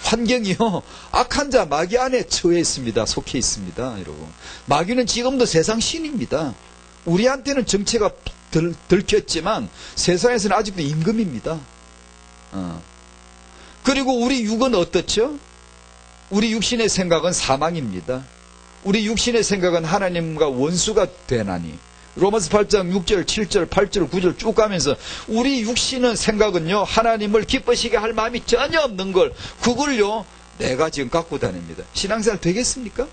환경이요, 악한 자 마귀 안에 처해 있습니다. 속해 있습니다. 여러분, 마귀는 지금도 세상 신입니다. 우리한테는 정체가 들켰지만 세상에서는 아직도 임금입니다. 그리고 우리 육은 어떻죠? 우리 육신의 생각은 사망입니다. 우리 육신의 생각은 하나님과 원수가 되나니. 로마서 8장 6절, 7절, 8절, 9절 쭉 가면서 우리 육신의 생각은요, 하나님을 기쁘시게 할 마음이 전혀 없는 걸, 그걸요 내가 지금 갖고 다닙니다. 신앙생활 되겠습니까?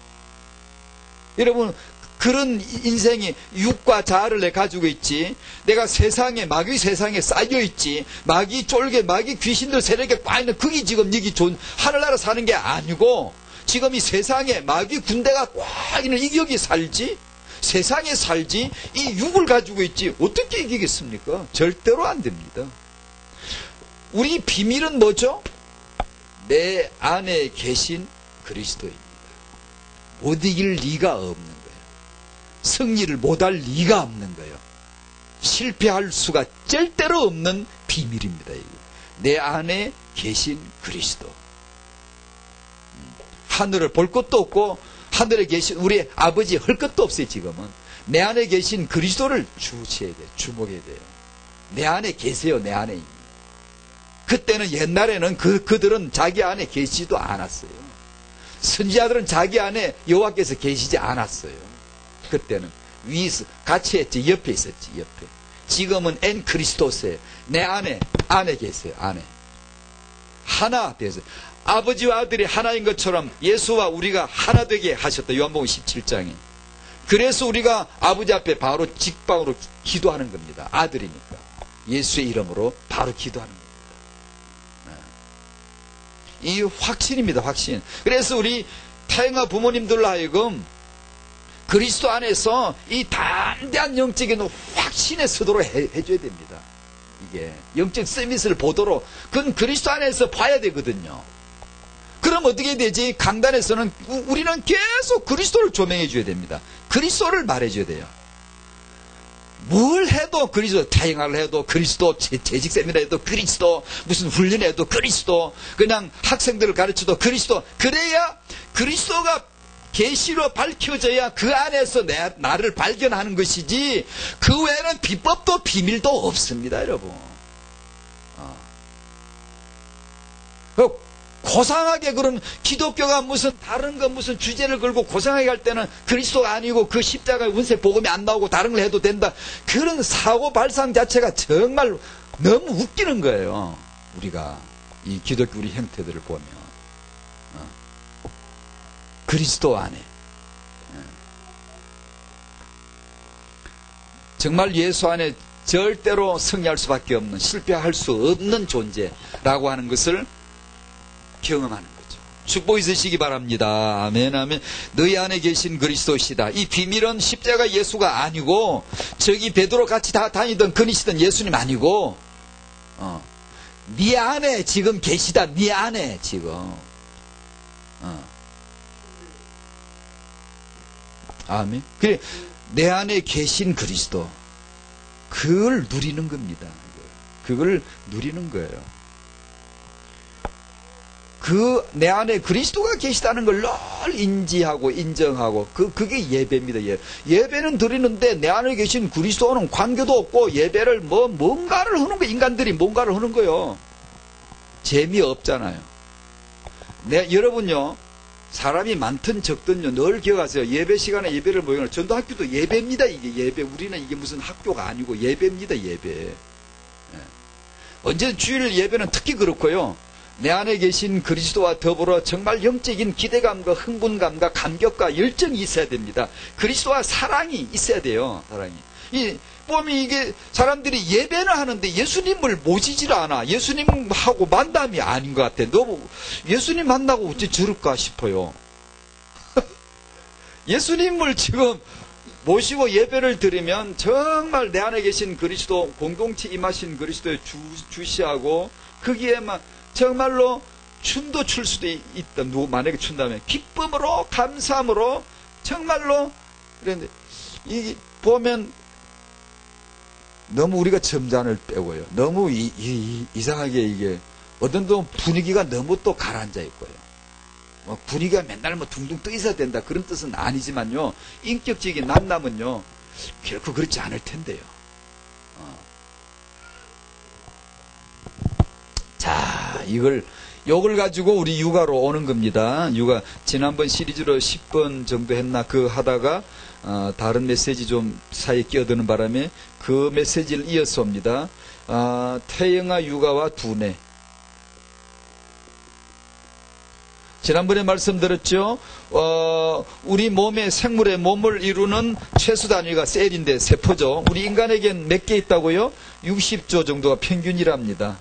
여러분, 그런 인생이 육과 자아를 내 가지고 있지, 내가 세상에, 마귀 세상에 쌓여있지, 마귀 쫄개, 마귀 귀신들 세력에 빠있는 그게 지금 여기 하늘나라 사는 게 아니고, 지금 이 세상에 마귀 군대가 꽉 있는 이 여기 살지, 세상에 살지, 이 육을 가지고 있지, 어떻게 이기겠습니까? 절대로 안 됩니다. 우리 비밀은 뭐죠? 내 안에 계신 그리스도입니다. 못 이길 리가 없는 거예요. 승리를 못할 리가 없는 거예요. 실패할 수가 절대로 없는 비밀입니다. 내 안에 계신 그리스도. 하늘을 볼 것도 없고 하늘에 계신 우리 아버지 할 것도 없어요. 지금은 내 안에 계신 그리스도를 주시해야 돼요. 주목해야 돼요. 내 안에 계세요. 내 안에. 그때는 옛날에는 그들은 자기 안에 계시지도 않았어요. 선지자들은 자기 안에 여호와께서 계시지 않았어요. 그때는 위에서 같이 했지, 옆에 있었지, 옆에. 지금은 엔 그리스도세요. 내 안에 계세요. 안에 하나 되세요. 아버지와 아들이 하나인 것처럼 예수와 우리가 하나 되게 하셨다. 요한복음 17장에. 그래서 우리가 아버지 앞에 바로 직방으로 기도하는 겁니다. 아들이니까. 예수의 이름으로 바로 기도하는 겁니다. 이 확신입니다. 확신. 그래서 우리 태영아 부모님들로 하여금 그리스도 안에서 이 담대한 영적인 확신에 서도록 해줘야 됩니다. 이게 영적 서밋을 보도록 그건 그리스도 안에서 봐야 되거든요. 그럼 어떻게 되지? 강단에서는 우리는 계속 그리스도를 조명해 줘야 됩니다. 그리스도를 말해 줘야 돼요. 뭘 해도 그리스도, 태영아를 해도 그리스도, 재직 세미나 해도 그리스도, 무슨 훈련해도 그리스도, 그냥 학생들을 가르쳐도 그리스도. 그래야 그리스도가 계시로 밝혀져야 그 안에서 나를 발견하는 것이지, 그 외에는 비법도 비밀도 없습니다, 여러분. 고상하게 그런 기독교가 무슨 다른 거 무슨 주제를 걸고 고상하게 할 때는 그리스도가 아니고 그 십자가 운세 복음이 안 나오고 다른 걸 해도 된다. 그런 사고 발상 자체가 정말 너무 웃기는 거예요. 우리가 이 기독교 우리 형태들을 보면 그리스도 안에 정말 예수 안에 절대로 승리할 수밖에 없는, 실패할 수 없는 존재라고 하는 것을 경험하는 거죠. 축복 있으시기 바랍니다. 아멘, 아멘. 너희 안에 계신 그리스도시다. 이 비밀은 십자가 예수가 아니고, 저기 베드로 같이 다 다니던 거니시던 예수님 아니고, 네 안에 지금 계시다. 네 안에 지금. 아멘. 그래, 내 안에 계신 그리스도. 그걸 누리는 겁니다. 그걸 누리는 거예요. 내 안에 그리스도가 계시다는 걸 늘 인지하고 인정하고 그게 예배입니다. 예배는 드리는데 내 안에 계신 그리스도는 관계도 없고 예배를 뭔가를 하는 거, 인간들이 뭔가를 하는 거요. 재미없잖아요. 여러분요, 사람이 많든 적든요, 늘 기억하세요. 예배 시간에 예배를 모여요. 전도학교도 예배입니다. 이게 예배. 우리는 이게 무슨 학교가 아니고 예배입니다. 예배. 언제든 주일 예배는 특히 그렇고요. 내 안에 계신 그리스도와 더불어 정말 영적인 기대감과 흥분감과 감격과 열정이 있어야 됩니다. 그리스도와 사랑이 있어야 돼요. 사랑이. 보면 이게 사람들이 예배는 하는데 예수님을 모시질 않아. 예수님하고 만남이 아닌 것 같아. 너무 예수님 만나고 어찌 저럴까 싶어요. 예수님을 지금 모시고 예배를 드리면 정말 내 안에 계신 그리스도, 공동체 임하신 그리스도의 주시하고 거기에만 정말로 춤도 출 수도 있다. 만약에 춘다면 기쁨으로, 감사함으로 정말로. 그런데 이 보면 너무 우리가 점잖을 빼고요. 너무 이상하게 이게 어떤 또 분위기가 너무 또 가라앉아 있고요. 분위기가 맨날 둥둥 떠 있어야 된다, 그런 뜻은 아니지만요. 인격적인 만남은요 결코 그렇지 않을 텐데요. 자, 요걸 가지고 우리 육아로 오는 겁니다. 육아, 지난번 시리즈로 10번 정도 했나, 하다가, 다른 메시지 좀 사이에 끼어드는 바람에 그 메시지를 이어서 옵니다. 태영아 육아와 두뇌. 지난번에 말씀드렸죠. 우리 몸의 생물의 몸을 이루는 최소 단위가 셀인데, 세포죠. 우리 인간에겐 몇 개 있다고요? 60조 정도가 평균이랍니다.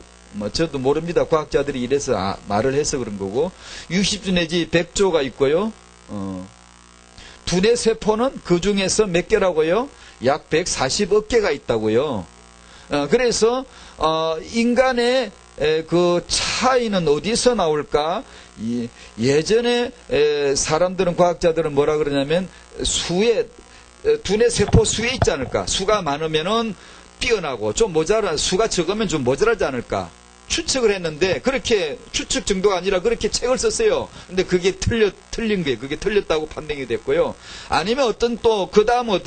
저도 모릅니다. 과학자들이 이래서 말을 해서 그런 거고, 60조 내지 100조가 있고요. 두뇌 세포는 그 중에서 몇 개라고요? 약 140억 개가 있다고요. 그래서 인간의 그 차이는 어디서 나올까? 예전에 사람들은, 과학자들은 뭐라 그러냐면 두뇌 세포 수에 있지 않을까? 수가 많으면은 뛰어나고 좀 수가 적으면 좀 모자라지 않을까 추측을 했는데, 그렇게 추측 정도가 아니라 그렇게 책을 썼어요. 근데 그게 틀린 거예요. 그게 틀렸다고 판명이 됐고요. 아니면 그 다음은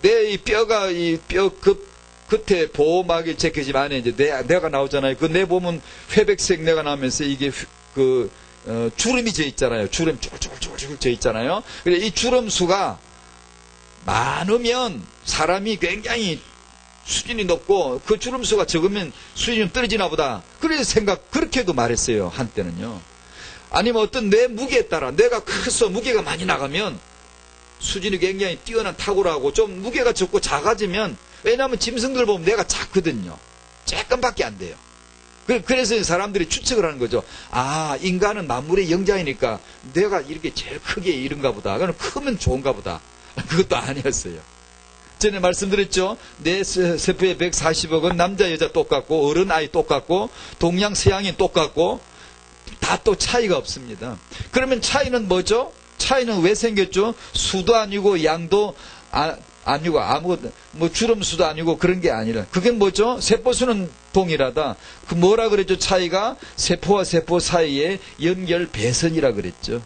내 이 뼈가 뼈 끝에 보호막이 제껴지면 안에 이제 뇌가 나오잖아요. 그 뇌 보면 회백색 뇌가 나오면서 이게 주름이 져 있잖아요. 주름 쭈글쭈글 져 있잖아요. 그래, 이 주름 수가 많으면 사람이 굉장히 수준이 높고, 그 주름수가 적으면 수준이 좀 떨어지나 보다. 그래서 그렇게도 말했어요. 한때는요. 아니면 어떤 뇌 무게에 따라, 뇌가 커서 무게가 많이 나가면 수준이 굉장히 뛰어난 탁월하고 좀 무게가 적고 작아지면, 왜냐하면 짐승들 보면 내가 작거든요. 조금밖에 안 돼요. 그래서 사람들이 추측을 하는 거죠. 아, 인간은 만물의 영장이니까 내가 이렇게 제일 크게 이른가 보다. 그럼 크면 좋은가 보다. 그것도 아니었어요. 전에 말씀드렸죠. 내 세포의 140억은 남자 여자 똑같고 어른 아이 똑같고 동양 서양인 똑같고 다 또 차이가 없습니다. 그러면 차이는 뭐죠? 차이는 왜 생겼죠? 수도 아니고 양도 아니고 아무것도 뭐 주름수도 아니고 그런 게 아니라 그게 뭐죠? 세포수는 동일하다. 그 뭐라 그랬죠? 차이가 세포와 세포 사이의 연결 배선이라 그랬죠.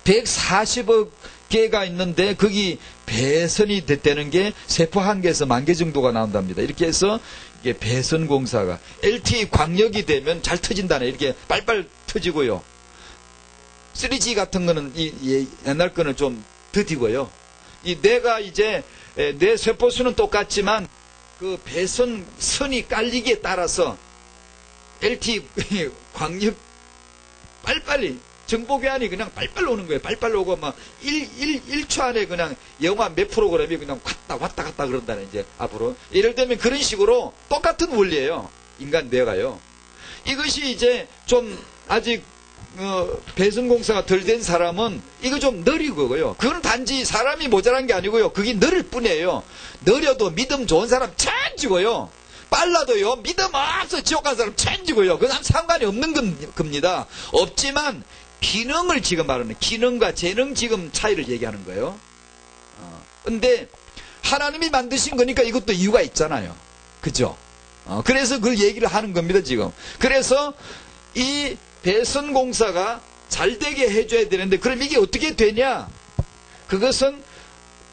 140억 개가 있는데 거기 배선이 됐다는 게 세포 한 개에서 10,000개 정도가 나온답니다. 이렇게 해서 이게 배선 공사가 LTE 광역이 되면 잘 터진다네. 이렇게 빨빨 터지고요. 3G 같은 거는 옛날 거는 좀 더디고요. 내가 이제 내 세포수는 똑같지만 그 배선 선이 깔리기에 따라서 LTE 광역 빨빨리 정보교환이 그냥 빨빨 오는 거예요. 빨빨 오고 막 1초 안에 그냥 영화 몇 프로그램이 그냥 왔다 갔다 그런다네. 이제 앞으로 예를 들면 그런 식으로 똑같은 원리예요. 인간 뇌가요. 이것이 이제 좀 아직 배선 공사가 덜 된 사람은 이거 좀 느리고요. 그건 단지 사람이 모자란 게 아니고요. 그게 느릴 뿐이에요. 느려도 믿음 좋은 사람 천지고요. 빨라도요. 믿음 없어 지옥 간 사람 천지고요. 그건 상관이 없는 겁니다. 없지만 기능을 지금 말하는 기능과 재능 지금 차이를 얘기하는 거예요. 근데 하나님이 만드신 거니까 이것도 이유가 있잖아요. 그죠? 그래서 그 얘기를 하는 겁니다 지금. 그래서 이 배선 공사가 잘 되게 해줘야 되는데 그럼 이게 어떻게 되냐? 그것은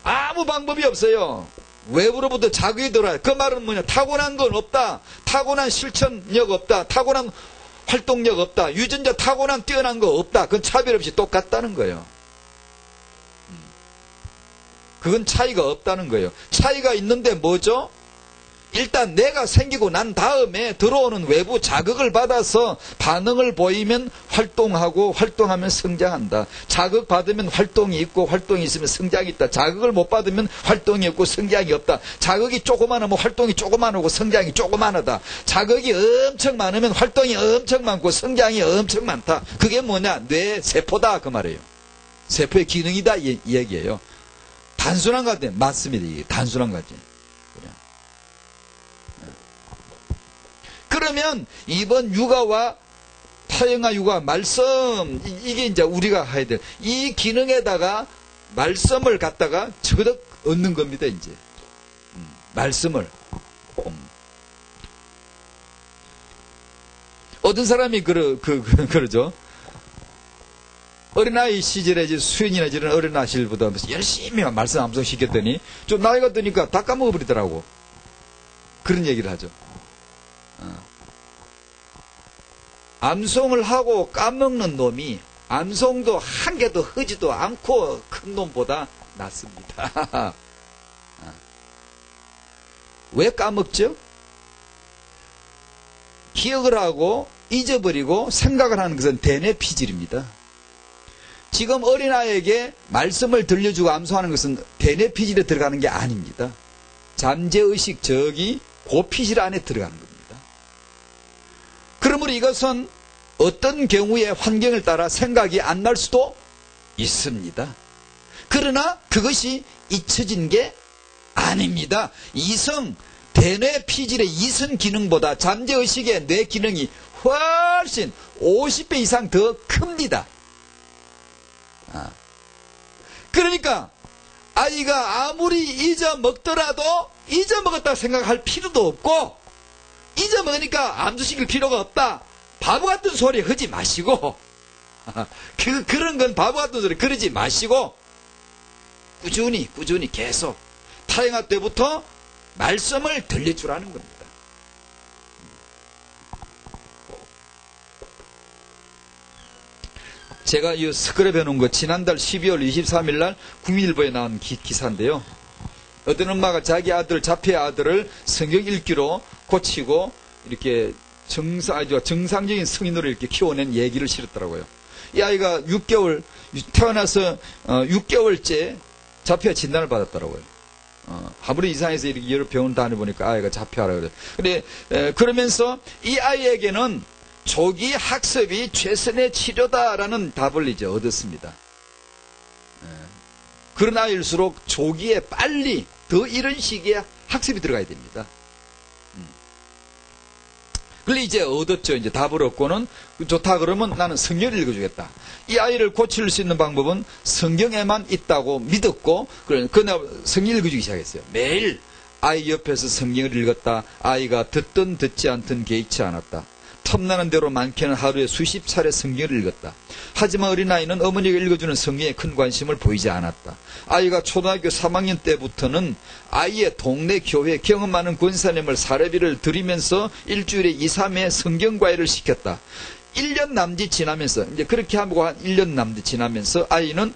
아무 방법이 없어요. 외부로부터 자극이 들어와요. 그 말은 뭐냐? 타고난 건 없다. 타고난 실천력 없다. 타고난 활동력 없다. 유전자 타고난 뛰어난 거 없다. 그건 차별 없이 똑같다는 거예요. 그건 차이가 없다는 거예요. 차이가 있는데 뭐죠? 일단 내가 생기고 난 다음에 들어오는 외부 자극을 받아서 반응을 보이면 활동하고 활동하면 성장한다. 자극 받으면 활동이 있고 활동이 있으면 성장이 있다. 자극을 못 받으면 활동이 없고 성장이 없다. 자극이 조그마하면 활동이 조그마하고 성장이 조그마하다. 자극이 엄청 많으면 활동이 엄청 많고 성장이 엄청 많다. 그게 뭐냐? 뇌 세포다 그 말이에요. 세포의 기능이다 이 얘기예요. 단순한 것 같아요. 맞습니다. 이게 단순한 거지. 그러면 이번 육아와 타영아 육아 말씀 이게 이제 우리가 해야 될 이 기능에다가 말씀을 갖다가 저거득 얻는 겁니다. 이제 말씀을 어떤 사람이 그러죠. 어린아이 시절에 이제 수연이나 이런 어린아이 시절보다 열심히 말씀 암송 시켰더니 좀 나이가 드니까 다 까먹어버리더라고. 그런 얘기를 하죠. 암송을 하고 까먹는 놈이 암송도 한 개도 하지도 않고 큰 놈보다 낫습니다. 왜 까먹죠? 기억을 하고 잊어버리고 생각을 하는 것은 대뇌 피질입니다. 지금 어린아이에게 말씀을 들려주고 암송하는 것은 대뇌 피질에 들어가는 게 아닙니다. 잠재의식 저기 고피질 안에 들어가는 겁니다. 그러므로 이것은 어떤 경우의 환경을 따라 생각이 안 날 수도 있습니다. 그러나 그것이 잊혀진 게 아닙니다. 이성, 대뇌 피질의 이성 기능보다 잠재의식의 뇌 기능이 훨씬 50배 이상 더 큽니다. 그러니까 아이가 아무리 잊어먹더라도 잊어먹었다 생각할 필요도 없고 잊어먹으니까 암수시킬 필요가 없다. 바보 같은 소리 하지 마시고 그런 건 바보 같은 소리 그러지 마시고 꾸준히 계속 타영아 때부터 말씀을 들려주라는 겁니다. 제가 이 스크랩 해놓은 거 지난달 12월 23일 날 국민일보에 나온 기사인데요. 어떤 엄마가 자기 아들, 자폐 아들을 성경 읽기로 고치고 이렇게 정상적인 성인으로 이렇게 키워낸 얘기를 실었더라고요. 이 아이가 6개월, 태어나서 6개월째 자폐아 진단을 받았더라고요. 아무리 이상해서 이렇게 여러 병원 다녀보니까 아이가 자폐아라 그래. 근데, 그러면서 이 아이에게는 조기 학습이 최선의 치료다라는 답을 이제 얻었습니다. 그런 아이일수록 조기에 빨리 더 이런 시기에 학습이 들어가야 됩니다. 그래 이제 얻었죠. 이제 답을 얻고는 좋다 그러면 나는 성경을 읽어주겠다. 이 아이를 고칠 수 있는 방법은 성경에만 있다고 믿었고 그날 성경 읽어주기 시작했어요. 매일 아이 옆에서 성경을 읽었다. 아이가 듣든 듣지 않든 개의치 않았다. 틈나는 대로 많게는 하루에 수십 차례 성경을 읽었다. 하지만 어린아이는 어머니가 읽어주는 성경에 큰 관심을 보이지 않았다. 아이가 초등학교 3학년 때부터는 아이의 동네 교회 경험 많은 권사님을 사례비를 드리면서 일주일에 2, 3회 성경과외를 시켰다. 1년 남짓 지나면서 이제 그렇게 하고 한 1년 남짓 지나면서 아이는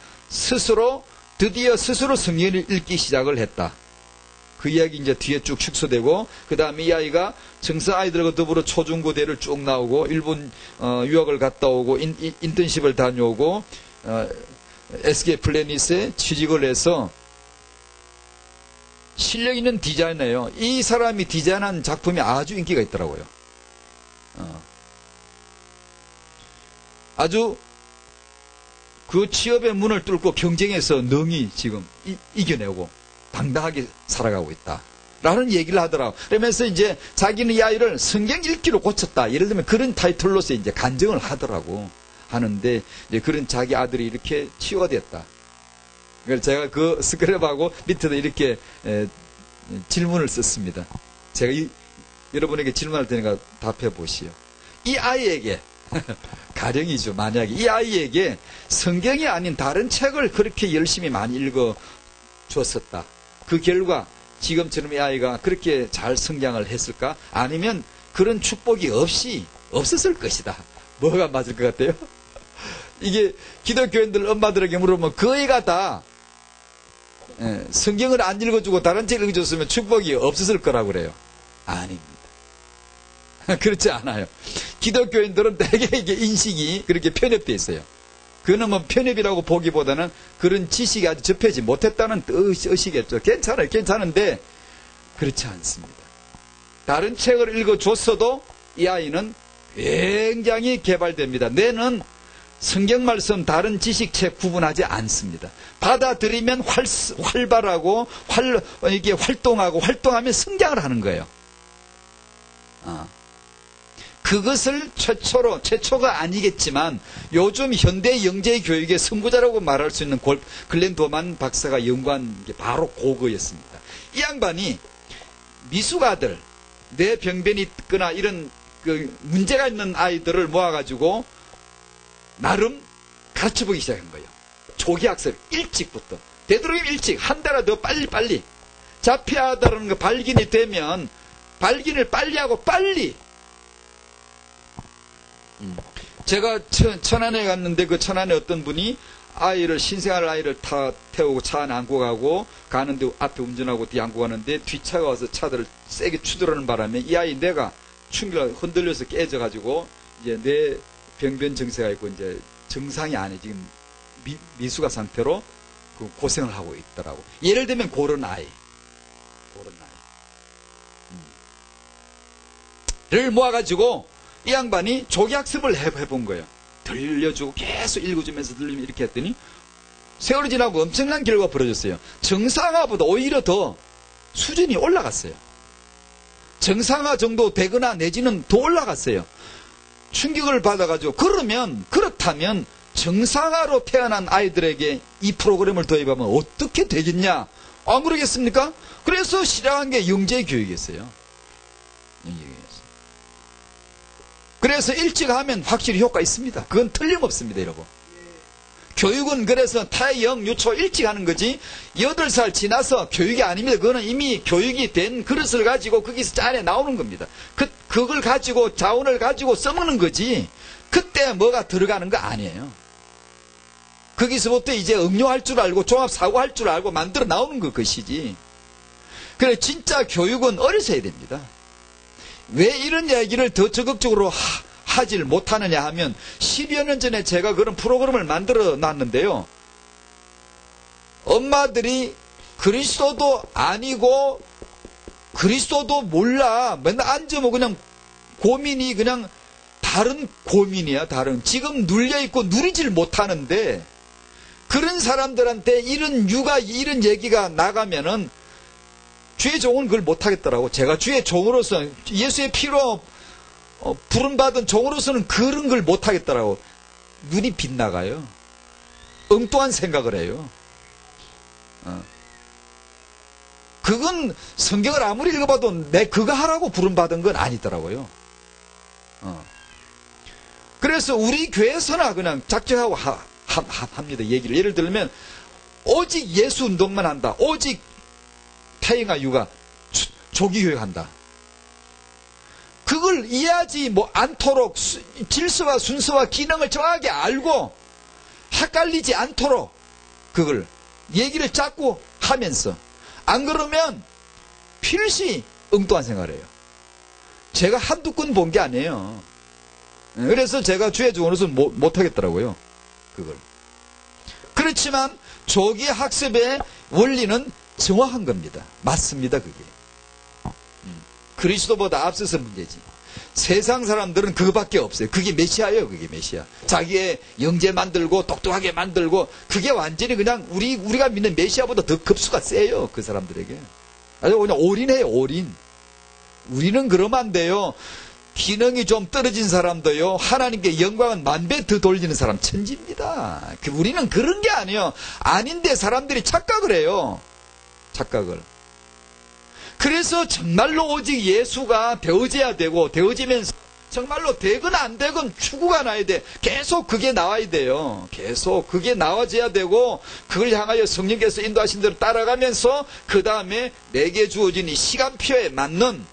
드디어 스스로 성경을 읽기 시작을 했다. 그 이야기 이제 뒤에 쭉 축소되고, 그 다음에 이 아이가 정서 아이들과 더불어 초중고대를 쭉 나오고, 일본, 유학을 갔다 오고, 인턴십을 다녀오고, SK 플래닛에 취직을 해서, 실력 있는 디자이너예요. 이 사람이 디자인한 작품이 아주 인기가 있더라고요. 아주 그 취업의 문을 뚫고 경쟁해서 능히 지금 이겨내고, 당당하게 살아가고 있다. 라는 얘기를 하더라고. 그러면서 이제 자기는 이 아이를 성경 읽기로 고쳤다. 예를 들면 그런 타이틀로서 이제 간증을 하더라고. 하는데, 이제 그런 자기 아들이 이렇게 치유가 됐다. 그래서 제가 그 스크랩하고 밑에도 이렇게 질문을 썼습니다. 제가 여러분에게 질문할 테니까 답해 보시오. 이 아이에게, 가령이죠. 만약에 이 아이에게 성경이 아닌 다른 책을 그렇게 열심히 많이 읽어 줬었다. 그 결과 지금처럼 이 아이가 그렇게 잘 성장을 했을까? 아니면 그런 축복이 없었을 것이다. 뭐가 맞을 것 같아요? 이게 기독교인들 엄마들에게 물어보면 그 애가 다 성경을 안 읽어주고 다른 책을 읽어줬으면 축복이 없었을 거라고 그래요. 아닙니다. 그렇지 않아요. 기독교인들은 되게 이게 인식이 그렇게 편협되어 있어요. 그는 뭐 편협이라고 보기보다는 그런 지식이 아주 접하지 못했다는 뜻이겠죠. 괜찮아요. 괜찮은데 그렇지 않습니다. 다른 책을 읽어줬어도 이 아이는 굉장히 개발됩니다. 뇌는 성경 말씀 다른 지식책 구분하지 않습니다. 받아들이면 활발하고 이게 활동하면 성장을 하는 거예요. 그것을 최초가 아니겠지만 요즘 현대 영재 교육의 선구자라고 말할 수 있는 글렌 도만 박사가 연구한 게 바로 그거였습니다. 이 양반이 미숙아들, 뇌병변이 있거나 이런 그 문제가 있는 아이들을 모아가지고 나름 가르쳐보기 시작한 거예요. 조기학습 일찍부터. 되도록이면 일찍, 한 달이라도 빨리. 자폐하다라는 거 발견이 되면 발견을 빨리 하고 빨리. 제가 천안에 갔는데 그 천안에 어떤 분이 신생아 아이를 태우고 차 안에 안고 가는데 앞에 운전하고 뒤에 안고 가는데 뒷차가 와서 차들을 세게 추돌하는 바람에 이 아이 뇌가 충격을 흔들려서 깨져가지고 이제 뇌 병변 증세가 있고 이제 정상이 아니 지금 미숙아 상태로 그 고생을 하고 있더라고. 예를 들면 그런 아이를 모아가지고 이 양반이 조기학습을 해본 거예요. 들려주고 계속 읽어주면서 들리면 이렇게 했더니 세월이 지나고 엄청난 결과가 벌어졌어요. 정상화보다 오히려 더 수준이 올라갔어요. 정상화 정도 되거나 내지는 더 올라갔어요. 충격을 받아가지고 그렇다면 정상화로 태어난 아이들에게 이 프로그램을 도입하면 어떻게 되겠냐? 안 그러겠습니까? 그래서 시작한 게 영재교육이었어요. 그래서 일찍 하면 확실히 효과 있습니다. 그건 틀림없습니다, 여러분. 교육은 그래서 태영, 유초 일찍 하는 거지 8살 지나서 교육이 아닙니다. 그거는 이미 교육이 된 그릇을 가지고 거기서 짠에 나오는 겁니다. 그걸 가지고 자원을 가지고 써먹는 거지 그때 뭐가 들어가는 거 아니에요. 거기서부터 이제 응용할 줄 알고 종합사고할 줄 알고 만들어 나오는 것이지. 그래 진짜 교육은 어려서 해야 됩니다. 왜 이런 얘기를 더 적극적으로 하질 못하느냐 하면 10여 년 전에 제가 그런 프로그램을 만들어 놨는데요. 엄마들이 그리스도도 아니고 그리스도도 몰라. 맨날 앉으면 그냥 고민이 그냥 다른 고민이야. 다른. 지금 눌려있고 누리질 못하는데 그런 사람들한테 이런 이런 얘기가 나가면은 주의 종은 그걸 못하겠더라고. 제가 주의 종으로서 예수의 피로 부름받은 종으로서는 그런 걸 못하겠더라고. 눈이 빗나가요. 엉뚱한 생각을 해요. 그건 성경을 아무리 읽어봐도 내 그거 하라고 부름받은 건 아니더라고요. 그래서 우리 교회에서나 그냥 작정하고 합니다. 얘기를. 예를 들면 오직 예수 운동만 한다. 오직 태영아 육아 조기교육 한다. 그걸 이해하지 않도록 질서와 순서와 기능을 정확하게 알고 헷갈리지 않도록 그걸 얘기를 자꾸 하면서 안 그러면 필시 엉뚱한 생각을 해요. 제가 한두 건 본 게 아니에요. 그래서 제가 주의 종으로서 못하겠더라고요. 그걸. 그렇지만 조기 학습의 원리는 정확한 겁니다. 맞습니다. 그게. 그리스도보다 앞서서 문제지. 세상 사람들은 그거밖에 없어요. 그게 메시아예요. 그게 메시아. 자기의 영재 만들고 똑똑하게 만들고 그게 완전히 그냥 우리가 믿는 메시아보다 더 급수가 세요. 그 사람들에게. 아주 그냥 올인해요. 올인. 우리는 그러면 안 돼요. 기능이 좀 떨어진 사람도요. 하나님께 영광은 만배 더 돌리는 사람 천지입니다. 우리는 그런 게 아니에요. 아닌데 사람들이 착각을 해요. 착각을. 그래서 정말로 오직 예수가 되어져야 되고 되어지면서 정말로 되건 안 되건 추구가 나야 돼. 계속 그게 나와야 돼요. 계속 그게 나와져야 되고 그걸 향하여 성령께서 인도하신 대로 따라가면서 그 다음에 내게 주어진 이 시간표에 맞는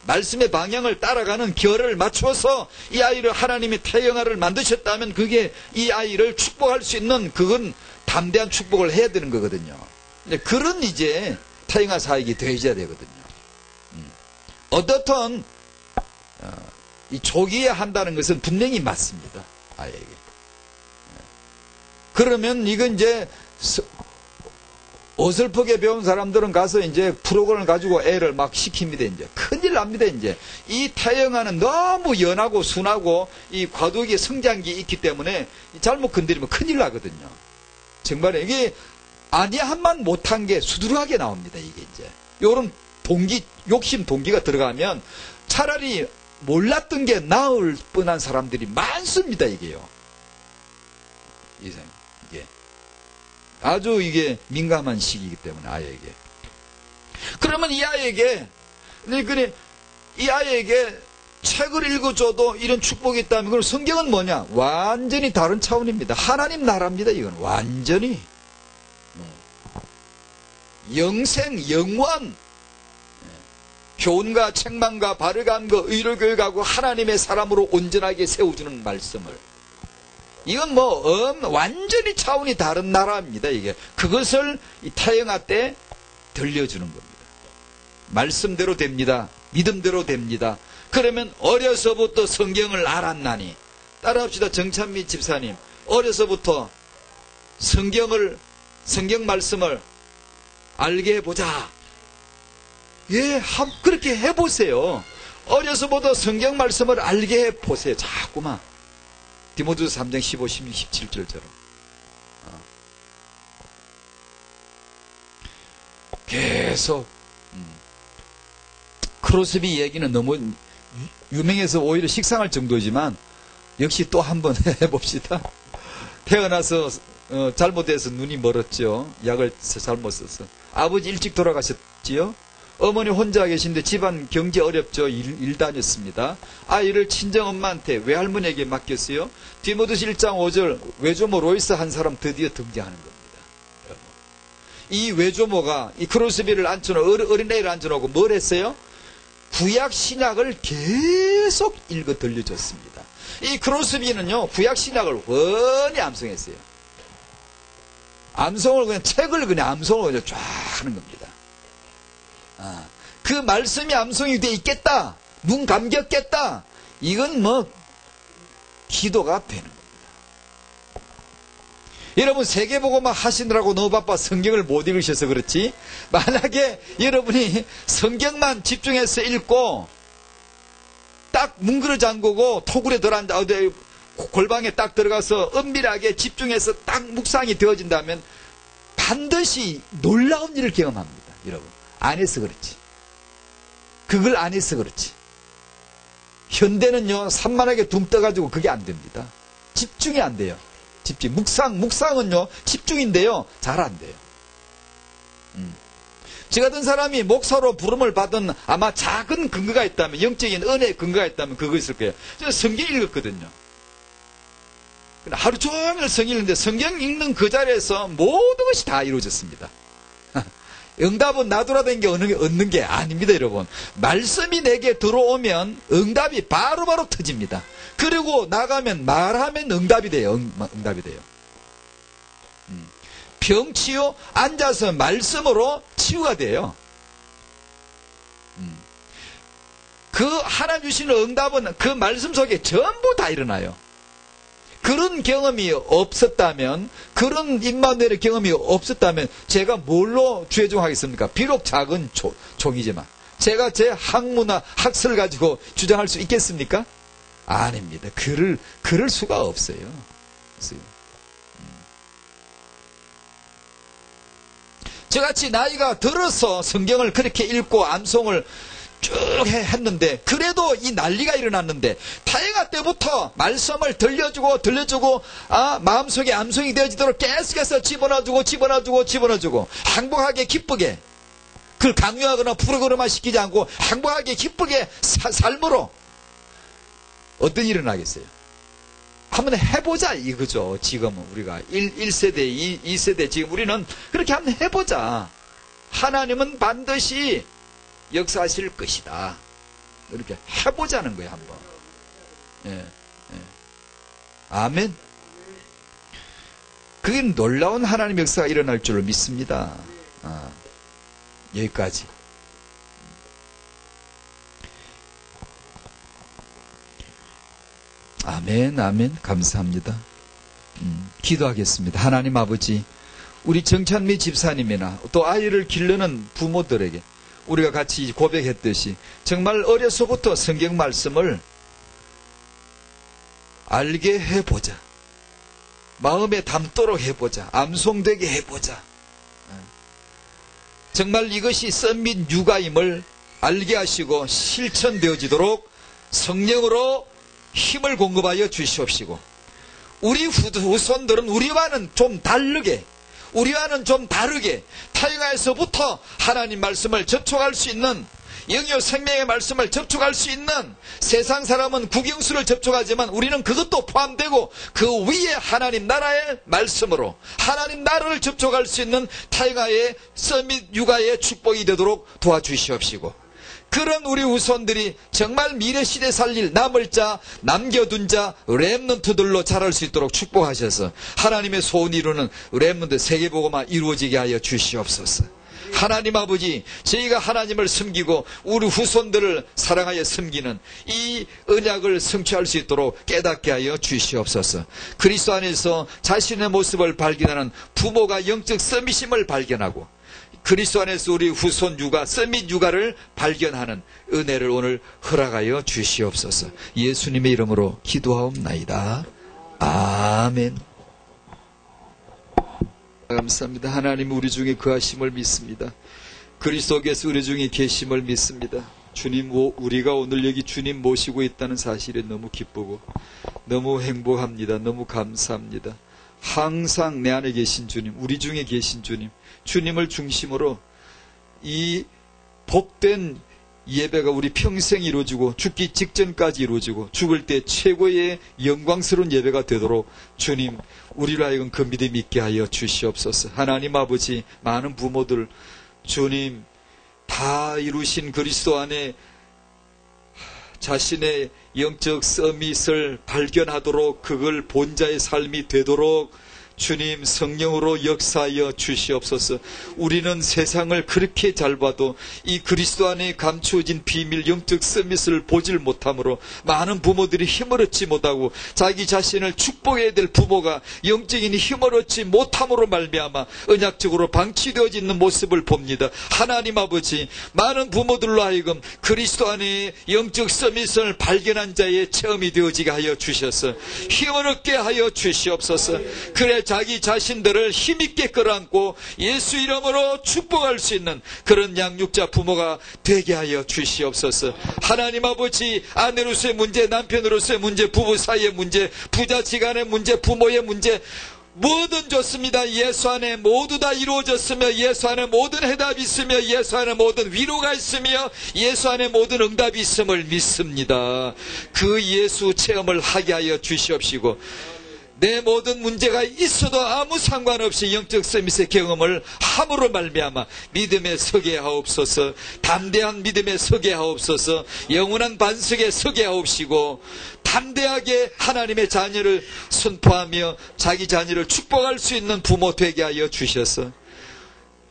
말씀의 방향을 따라가는 결을 맞추어서 이 아이를 하나님이 태영아를 만드셨다면 그게 이 아이를 축복할 수 있는 그건 담대한 축복을 해야 되는 거거든요. 그런 이제 태영아 사역이 되어져야 되거든요. 어떻든 이 조기에 한다는 것은 분명히 맞습니다. 아이에게. 그러면 이건 이제 어설프게 배운 사람들은 가서 이제 프로그램을 가지고 애를 막 시킵니다. 이제 큰일 납니다. 이제 이 태영아는 너무 연하고 순하고 이 과도기 성장기 있기 때문에 잘못 건드리면 큰일 나거든요. 정말 이게 아니한만 못한 게 수두룩하게 나옵니다. 이게 이제 요런 욕심 동기가 들어가면 차라리 몰랐던 게 나을 뻔한 사람들이 많습니다. 이게요. 이게 아주 이게 민감한 시기이기 때문에 아이에게. 그러면 이 아이에게 책을 읽어줘도 이런 축복이 있다면 그럼 성경은 뭐냐? 완전히 다른 차원입니다. 하나님 나라입니다. 이건 완전히 영생, 영원, 교훈과 책망과 바르감과 의로 교육하고 하나님의 사람으로 온전하게 세워주는 말씀을. 이건 완전히 차원이 다른 나라입니다. 이게 그것을 이 태영아 때 들려주는 겁니다. 말씀대로 됩니다. 믿음대로 됩니다. 그러면 어려서부터 성경을 알았나니 따라합시다. 정찬미 집사님 어려서부터 성경 말씀을 알게 해보자. 예, 그렇게 해보세요. 어려서부터 성경 말씀을 알게 해보세요. 자꾸만. 디모데후서 3장 15, 16, 17절처럼. 계속 크로스비 얘기는 너무 유명해서 오히려 식상할 정도지만 역시 또 한번 해봅시다. 태어나서 잘못해서 눈이 멀었죠. 약을 잘못 써서. 아버지 일찍 돌아가셨지요. 어머니 혼자 계신데 집안 경제 어렵죠. 일 다녔습니다. 아이를 친정엄마한테 외할머니에게 맡겼어요. 디모데후서 1장 5절 외조모 로이스 한 사람 드디어 등장하는 겁니다. 이 외조모가 이 크로스비를 앉혀놓고 어린애를 앉혀놓고 뭘 했어요? 구약 신약을 계속 읽어 들려줬습니다. 이 크로스비는요 구약 신약을 훤히 암송했어요. 암송을 그냥 책을 그냥 암송을 그냥 쫙 하는 겁니다. 그 말씀이 암송이 돼 있겠다. 눈 감겼겠다. 이건 뭐 기도가 되는 겁니다. 여러분 세계복음화 하시느라고 너무 바빠 성경을 못 읽으셔서 그렇지, 만약에 여러분이 성경만 집중해서 읽고 딱 뭉그러 잠그고 토굴에 들어앉아 골방에 딱 들어가서 은밀하게 집중해서 딱 묵상이 되어진다면 반드시 놀라운 일을 경험합니다. 여러분 안 해서 그렇지, 그걸 안 해서 그렇지. 현대는요 산만하게 둥 떠가지고 그게 안 됩니다. 집중이 안 돼요. 집중. 묵상은요 집중인데요 잘 안 돼요. 저 같은 사람이 목사로 부름을 받은 아마 작은 근거가 있다면, 영적인 은혜의 근거가 있다면 그거 있을 거예요. 제가 성경 읽었거든요. 하루 종일 성경 읽는데 성경 읽는 그 자리에서 모든 것이 다 이루어졌습니다. 응답은 나돌아다니는 게 얻는 게 아닙니다, 여러분. 말씀이 내게 들어오면 응답이 바로바로 터집니다. 그리고 나가면 말하면 응답이 돼요. 응답이 돼요. 병 치유, 앉아서 말씀으로 치유가 돼요. 그 하나님 주시는 응답은 그 말씀 속에 전부 다 일어나요. 그런 경험이 없었다면, 그런 임마누엘의 경험이 없었다면 제가 뭘로 주의종하겠습니까? 비록 작은 종이지만 제가 제 학문화 학설을 가지고 주장할 수 있겠습니까? 아닙니다. 그럴 수가 없어요. 저같이 나이가 들어서 성경을 그렇게 읽고 암송을 쭉 했는데, 그래도 이 난리가 일어났는데, 타이가 때부터 말씀을 들려주고 마음속에 암송이 되어지도록 계속해서 집어넣어주고 행복하게 기쁘게, 그걸 강요하거나 부르거나 시키지 않고 행복하게 기쁘게 삶으로 어떤 일이 일어나겠어요? 한번 해보자 이거죠. 지금은 우리가 1세대 2세대 지금 우리는 그렇게 한번 해보자. 하나님은 반드시 역사하실 것이다. 이렇게 해보자는 거예요, 한번. 예. 아멘. 그게 놀라운 하나님의 역사가 일어날 줄로 믿습니다. 여기까지. 아멘, 아멘. 감사합니다. 기도하겠습니다. 하나님 아버지, 우리 정찬미 집사님이나 또 아이를 기르는 부모들에게 우리가 같이 고백했듯이 정말 어려서부터 성경 말씀을 알게 해보자. 마음에 담도록 해보자. 암송되게 해보자. 정말 이것이 썸밋 육아임을 알게 하시고 실천되어지도록 성령으로 힘을 공급하여 주시옵시고, 우리 후손들은 우리와는 좀 다르게, 우리와는 좀 다르게 타이가에서부터 하나님 말씀을 접촉할 수 있는, 영역 생명의 말씀을 접촉할 수 있는, 세상 사람은 국영수를 접촉하지만 우리는 그것도 포함되고 그 위에 하나님 나라의 말씀으로 하나님 나라를 접촉할 수 있는 타이가의 서밋 육아의 축복이 되도록 도와주시옵시고, 그런 우리 후손들이 정말 미래시대 살릴 남을 자, 남겨둔 자, 렘넌트들로 자랄 수 있도록 축복하셔서 하나님의 소원을 이루는 렘넌트 세계복음화 이루어지게 하여 주시옵소서. 하나님 아버지, 저희가 하나님을 섬기고 우리 후손들을 사랑하여 섬기는 이 언약을 성취할 수 있도록 깨닫게 하여 주시옵소서. 그리스도 안에서 자신의 모습을 발견하는 부모가 영적 서밋임을 발견하고, 그리스도 안에서 우리 후손 육아, 서밋 육아를 발견하는 은혜를 오늘 허락하여 주시옵소서. 예수님의 이름으로 기도하옵나이다. 아멘. 감사합니다. 하나님 우리 중에 거하심을 믿습니다. 그리스도께서 우리 중에 계심을 믿습니다. 주님, 우리가 오늘 여기 주님 모시고 있다는 사실에 너무 기쁘고 너무 행복합니다. 너무 감사합니다. 항상 내 안에 계신 주님, 우리 중에 계신 주님, 주님을 중심으로 이 복된 예배가 우리 평생 이루어지고 죽기 직전까지 이루어지고 죽을 때 최고의 영광스러운 예배가 되도록 주님, 우리를 하여금 그 믿음 있게 하여 주시옵소서. 하나님 아버지, 많은 부모들 주님 다 이루신 그리스도 안에 자신의 영적 서밋을 발견하도록, 그걸 본자의 삶이 되도록 주님 성령으로 역사하여 주시옵소서. 우리는 세상을 그렇게 잘 봐도 이 그리스도 안에 감추어진 비밀 영적 서밋을 보질 못하므로 많은 부모들이 힘을 얻지 못하고 자기 자신을 축복해야 될 부모가 영적인 힘을 얻지 못함으로 말미암아 언약적으로 방치되어져 있는 모습을 봅니다. 하나님 아버지, 많은 부모들로 하여금 그리스도 안에 영적 서밋을 발견한 자의 체험이 되어지게 하여 주셔서 힘을 얻게 하여 주시옵소서. 그래 자기 자신들을 힘있게 끌어안고 예수 이름으로 축복할 수 있는 그런 양육자 부모가 되게 하여 주시옵소서. 하나님 아버지, 아내로서의 문제, 남편으로서의 문제, 부부 사이의 문제, 부자지간의 문제, 부모의 문제, 뭐든 좋습니다. 예수 안에 모두 다 이루어졌으며 예수 안에 모든 해답이 있으며 예수 안에 모든 위로가 있으며 예수 안에 모든 응답이 있음을 믿습니다. 그 예수 체험을 하게 하여 주시옵시고, 내 모든 문제가 있어도 아무 상관없이 영적 서밋의 경험을 함으로 말미암아 믿음에 서게 하옵소서. 담대한 믿음에 서게 하옵소서. 영원한 반석에 서게 하옵시고 담대하게 하나님의 자녀를 선포하며 자기 자녀를 축복할 수 있는 부모 되게 하여 주셔서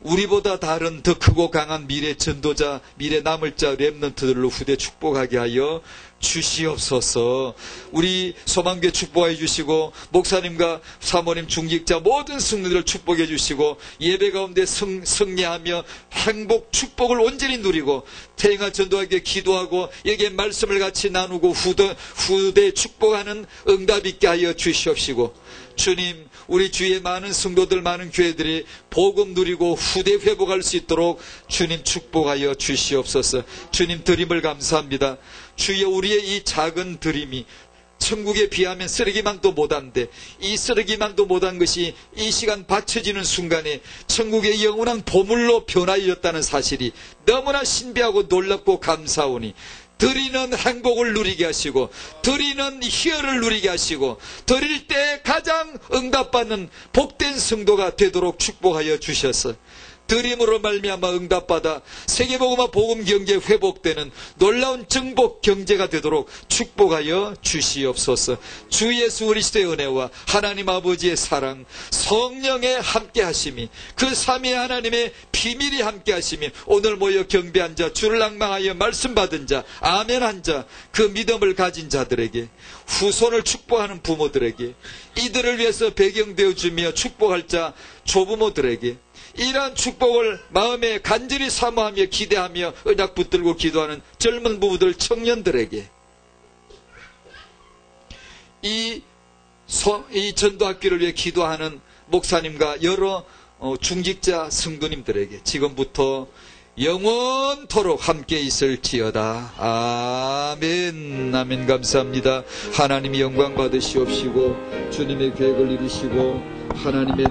우리보다 다른 더 크고 강한 미래 전도자, 미래 남을 자 렘넌트들로 후대 축복하게 하여 주시옵소서. 우리 소망교회 축복해 주시고 목사님과 사모님, 중직자 모든 성도들을 축복해 주시고 예배 가운데 승리하며 행복 축복을 온전히 누리고 태영아 전도하게 기도하고 여기에 말씀을 같이 나누고 후대 축복하는 응답 있게 하여 주시옵시고, 주님, 우리 주위에 많은 성도들, 많은 교회들이 복음 누리고 후대 회복할 수 있도록 주님 축복하여 주시옵소서. 주님 드림을 감사합니다. 주여, 우리의 이 작은 드림이 천국에 비하면 쓰레기만도 못한데 이 쓰레기만도 못한 것이 이 시간 바쳐지는 순간에 천국의 영원한 보물로 변화되었다는 사실이 너무나 신비하고 놀랍고 감사오니 드리는 행복을 누리게 하시고 드리는 희열을 누리게 하시고 드릴 때 가장 응답받는 복된 성도가 되도록 축복하여 주셔서 드림으로 말미암아 응답받아 세계복음화 복음 경제 회복되는 놀라운 정복 경제가 되도록 축복하여 주시옵소서. 주 예수 그리스도의 은혜와 하나님 아버지의 사랑, 성령의 함께하심이, 그 삼위 하나님의 비밀이 함께하심이 오늘 모여 경배한 자, 주를 낭망하여 말씀 받은 자, 아멘한 자, 그 믿음을 가진 자들에게, 후손을 축복하는 부모들에게, 이들을 위해서 배경되어 주며 축복할 자 조부모들에게 이러한 축복을 마음에 간절히 사모하며 기대하며 언약 붙들고 기도하는 젊은 부부들, 청년들에게, 이 전도학교를 위해 기도하는 목사님과 여러 중직자 성도님들에게 지금부터 영원토록 함께 있을지어다. 아멘. 아멘. 감사합니다. 하나님이 영광 받으시옵시고 주님의 계획을 이루시고 하나님의